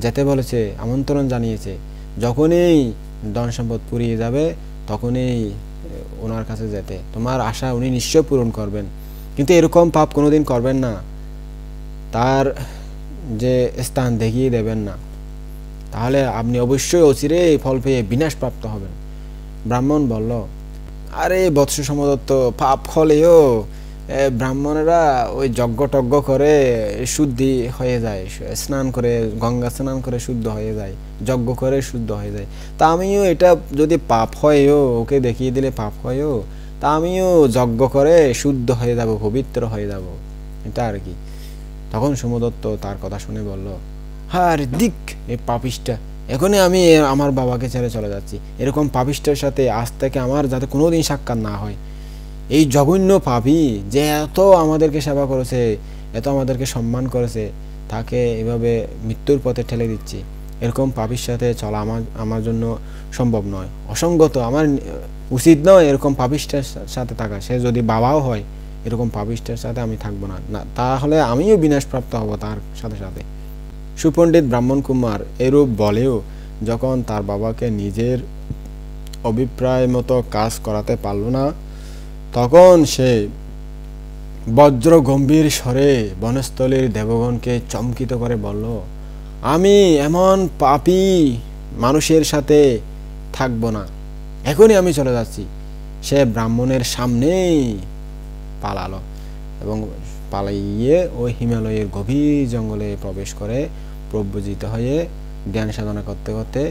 যেতে বলেছে, আমন্ত্রণ জানিয়েছে। যখনই ধন সম্পদ পুড়িয়ে যাবে তখনই ওনার কাছে যেতে, তোমার আশা উনি নিশ্চয় পূরণ করবেন। কিন্তু এরকম পাপ কোনোদিন করবেন না, তার যে স্থান দেখিয়ে দেবেন না, তাহলে আপনি অবশ্যই অচিরেই ফল পেয়ে বিনাশপ্রাপ্ত হবেন। ব্রাহ্মণ বলল, আরে বৎস সোমদত্ত, পাপ হলেও ব্রাহ্মণেরা ওই যজ্ঞ টজ্ঞ করে শুদ্ধি হয়ে যায়, স্নান করে গঙ্গা স্নান করে শুদ্ধ হয়ে যায়, যজ্ঞ করে শুদ্ধ হয়ে যায়। তা আমিও এটা যদি পাপ হয়ও, ওকে দেখিয়ে দিলে পাপ হয়ও, তা আমিও যজ্ঞ করে শুদ্ধ হয়ে যাব, পবিত্র হয়ে যাব, এটা আর কি। তখন সোমদত্ত তার কথা শুনে বলল, হ্যাঁ দিক এই পাপিষ্টা, এখনই আমি আমার বাবাকে ছেড়ে চলে যাচ্ছি। এরকম পাপিষ্টার সাথে আজ থেকে আমার যাতে কোনোদিন সাক্ষাৎ না হয়। এই জঘন্য পাপী যে এত আমাদেরকে সেবা করেছে, এত আমাদেরকে সম্মান করেছে, তাকে এভাবে মৃত্যুর পথে ঠেলে দিচ্ছি। এরকম পাপীর সাথে চলা আমার জন্য সম্ভব নয়, অসঙ্গত, আমার উচিত নয় এরকম পাপিষ্টার সাথে থাকা। সে যদি বাবাও হয়, এরকম পাপিষ্টার সাথে আমি থাকবো না, তাহলে আমিও বিনাশপ্রাপ্ত হব তার সাথে সাথে। সুপণ্ডিত ব্রাহ্মণ কুমার এরূপ বলেও যখন তার বাবাকে নিজের অভিপ্রায় মতো কাজ করাতে পারল না, তখন সে বজ্র গম্ভীর স্বরে বনস্থলীর দেবগণকে চমকিত করে বলল, আমি এমন পাপী মানুষের সাথে থাকবো না, এখনই আমি চলে যাচ্ছি। সে ব্রাহ্মণের সামনেই পালালো এবং পালাইয়ে ওই হিমালয়ের গভীর জঙ্গলে প্রবেশ করে প্রব্রজিত হয়ে জ্ঞান সাধনা করতে করতে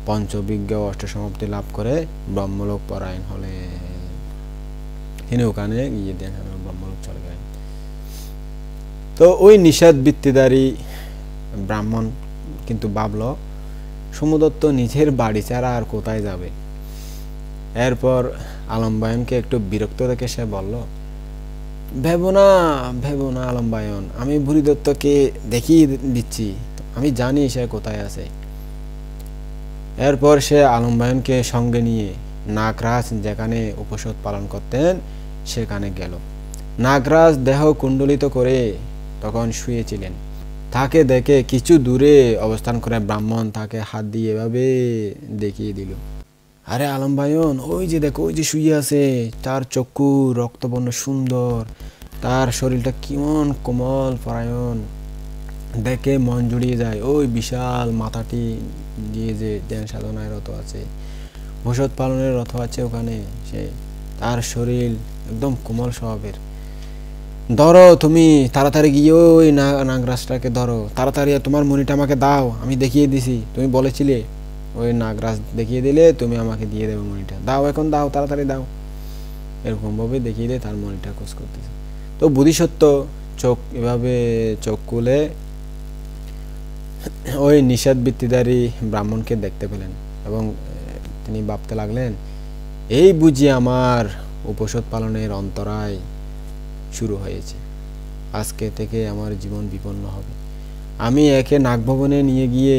পঞ্চবিজ্ঞ অষ্টসমাপ্তি লাভ করে ব্রহ্মলোক পরায়ণ হলে। তিনি ওখানে গিয়ে জ্ঞান সাধনা ব্রহ্মলোক চলে গেলেন। তো ওই নিষেধ বৃত্তিধারী ব্রাহ্মণ কিন্তু ভাবল, সোমদত্ত নিজের বাড়ি ছাড়া আর কোথায় যাবে। এরপর আলম্বায়নকে একটু বিরক্ত দেখে সে বলল, ভেবো না আলম্বায়ন, আমি বুড়িদত্তকে দেখিয়ে দিচ্ছি, আমি জানি সে কোথায় আছে। এরপর সে আলম্বায়নকে সঙ্গে নিয়ে নাগরাজ যেখানে উপোষদ পালন করতেন সেখানে গেল। নাগরাজ দেহ কুণ্ডলিত করে তখন শুয়েছিলেন। তাকে দেখে কিছু দূরে অবস্থান করে ব্রাহ্মণ তাকে হাত দিয়ে এভাবে দেখিয়ে দিল, আরে আলম্বায়ন, ওই যে দেখো, ওই যে শুয়ে আছে, তার চক্ষু রক্তবর্ণ সুন্দর, তার শরীরটা কেমন কোমল পরায়ণ, দেখে মন জুড়িয়ে যায়। ওই বিশাল মাথাটি দিয়ে যে ধ্যান সাধনায় রত আছে, ভূষদ পালনের রত আছে ওখানে, সে তার শরীর একদম কোমল স্বভাবের। ধরো, তুমি তাড়াতাড়ি গিয়ে ওই নাগরাজটাকে ধরো, তাড়াতাড়ি তোমার মণিটা আমাকে দাও, আমি দেখিয়ে দিছি, তুমি বলেছিলে ওই নাগরাজ দেখিয়ে দিলে তুমি আমাকে দিয়ে দেবে মণিটা, দাও এখন দাও, তাড়াতাড়ি দাও। এরকম ভাবে দেখিয়ে দিয়ে তার মণিটা খোঁজ করতেছে। তো বোধিসত্ত্ব এভাবে চোখ খুলে ওই নিষেধ বৃত্তিধারী ব্রাহ্মণকে দেখতে পেলেন এবং তিনি ভাবতে লাগলেন, এই বুঝি আমার উপোষদ পালনের অন্তরায় শুরু হয়েছে, আজকে থেকে আমার জীবন বিপন্ন হবে। আমি একে নাগভবনে নিয়ে গিয়ে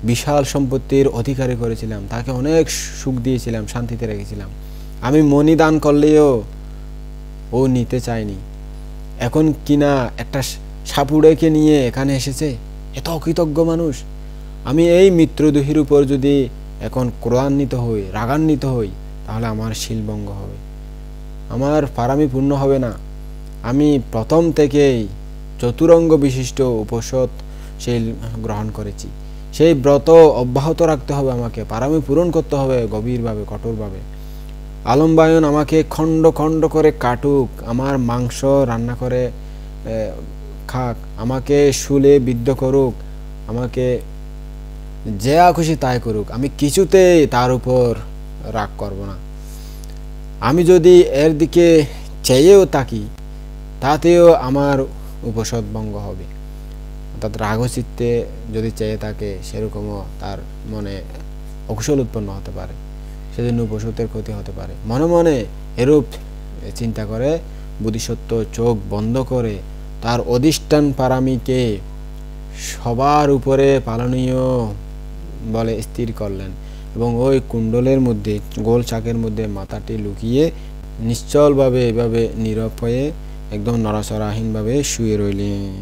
বিশাল সম্পত্তির অধিকারী করেছিলাম, তাকে অনেক সুখ দিয়েছিলাম, শান্তিতে রেখেছিলাম, আমি মণি দান করলেও ও নিতে চায়নি, এখন কিনা একটা সাপুড়েকে নিয়ে এখানে এসেছে, এত অকৃতজ্ঞ মানুষ। আমি এই মিত্রদোহীর উপর যদি এখন ক্রোধান্বিত হই, রাগান্বিত হই, তাহলে আমার শিলভঙ্গ হবে, আমার পারামি পূর্ণ হবে না। আমি প্রথম থেকেই চতুরঙ্গ বিশিষ্ট উপোষদ শীল গ্রহণ করেছি, সেই ব্রত অব্যাহত রাখতে হবে, আমাকে পারামি পূরণ করতে হবে গভীরভাবে, কঠোরভাবে। আলম্বায়ন আমাকে খণ্ড খণ্ড করে কাটুক, আমার মাংস রান্না করে খাক, আমাকে শুলে বিদ্ধ করুক, আমাকে যে খুশি তাই করুক, আমি কিছুতেই তার উপর রাগ করব না। আমি যদি এর দিকে চেয়েও থাকি, তাতেও আমার উপোষদ ভঙ্গ হবে। অর্থাৎ রাগচিত্তে যদি চেয়ে থাকে, সেরকমও তার মনে অকুশল উৎপন্ন হতে পারে, সেজন্য উপোষদের ক্ষতি হতে পারে। মনে মনে এরূপ চিন্তা করে বোধিসত্ত্ব চোখ বন্ধ করে তার অধিষ্ঠান পারামিকে সবার উপরে পালনীয় বলে স্থির করলেন এবং ওই কুণ্ডলের মধ্যে, গোল চাকের মধ্যে মাথাটি লুকিয়ে নিশ্চলভাবে এভাবে নীরব হয়ে একদম নড়াচড়াহীনভাবে শুয়ে রইলেন।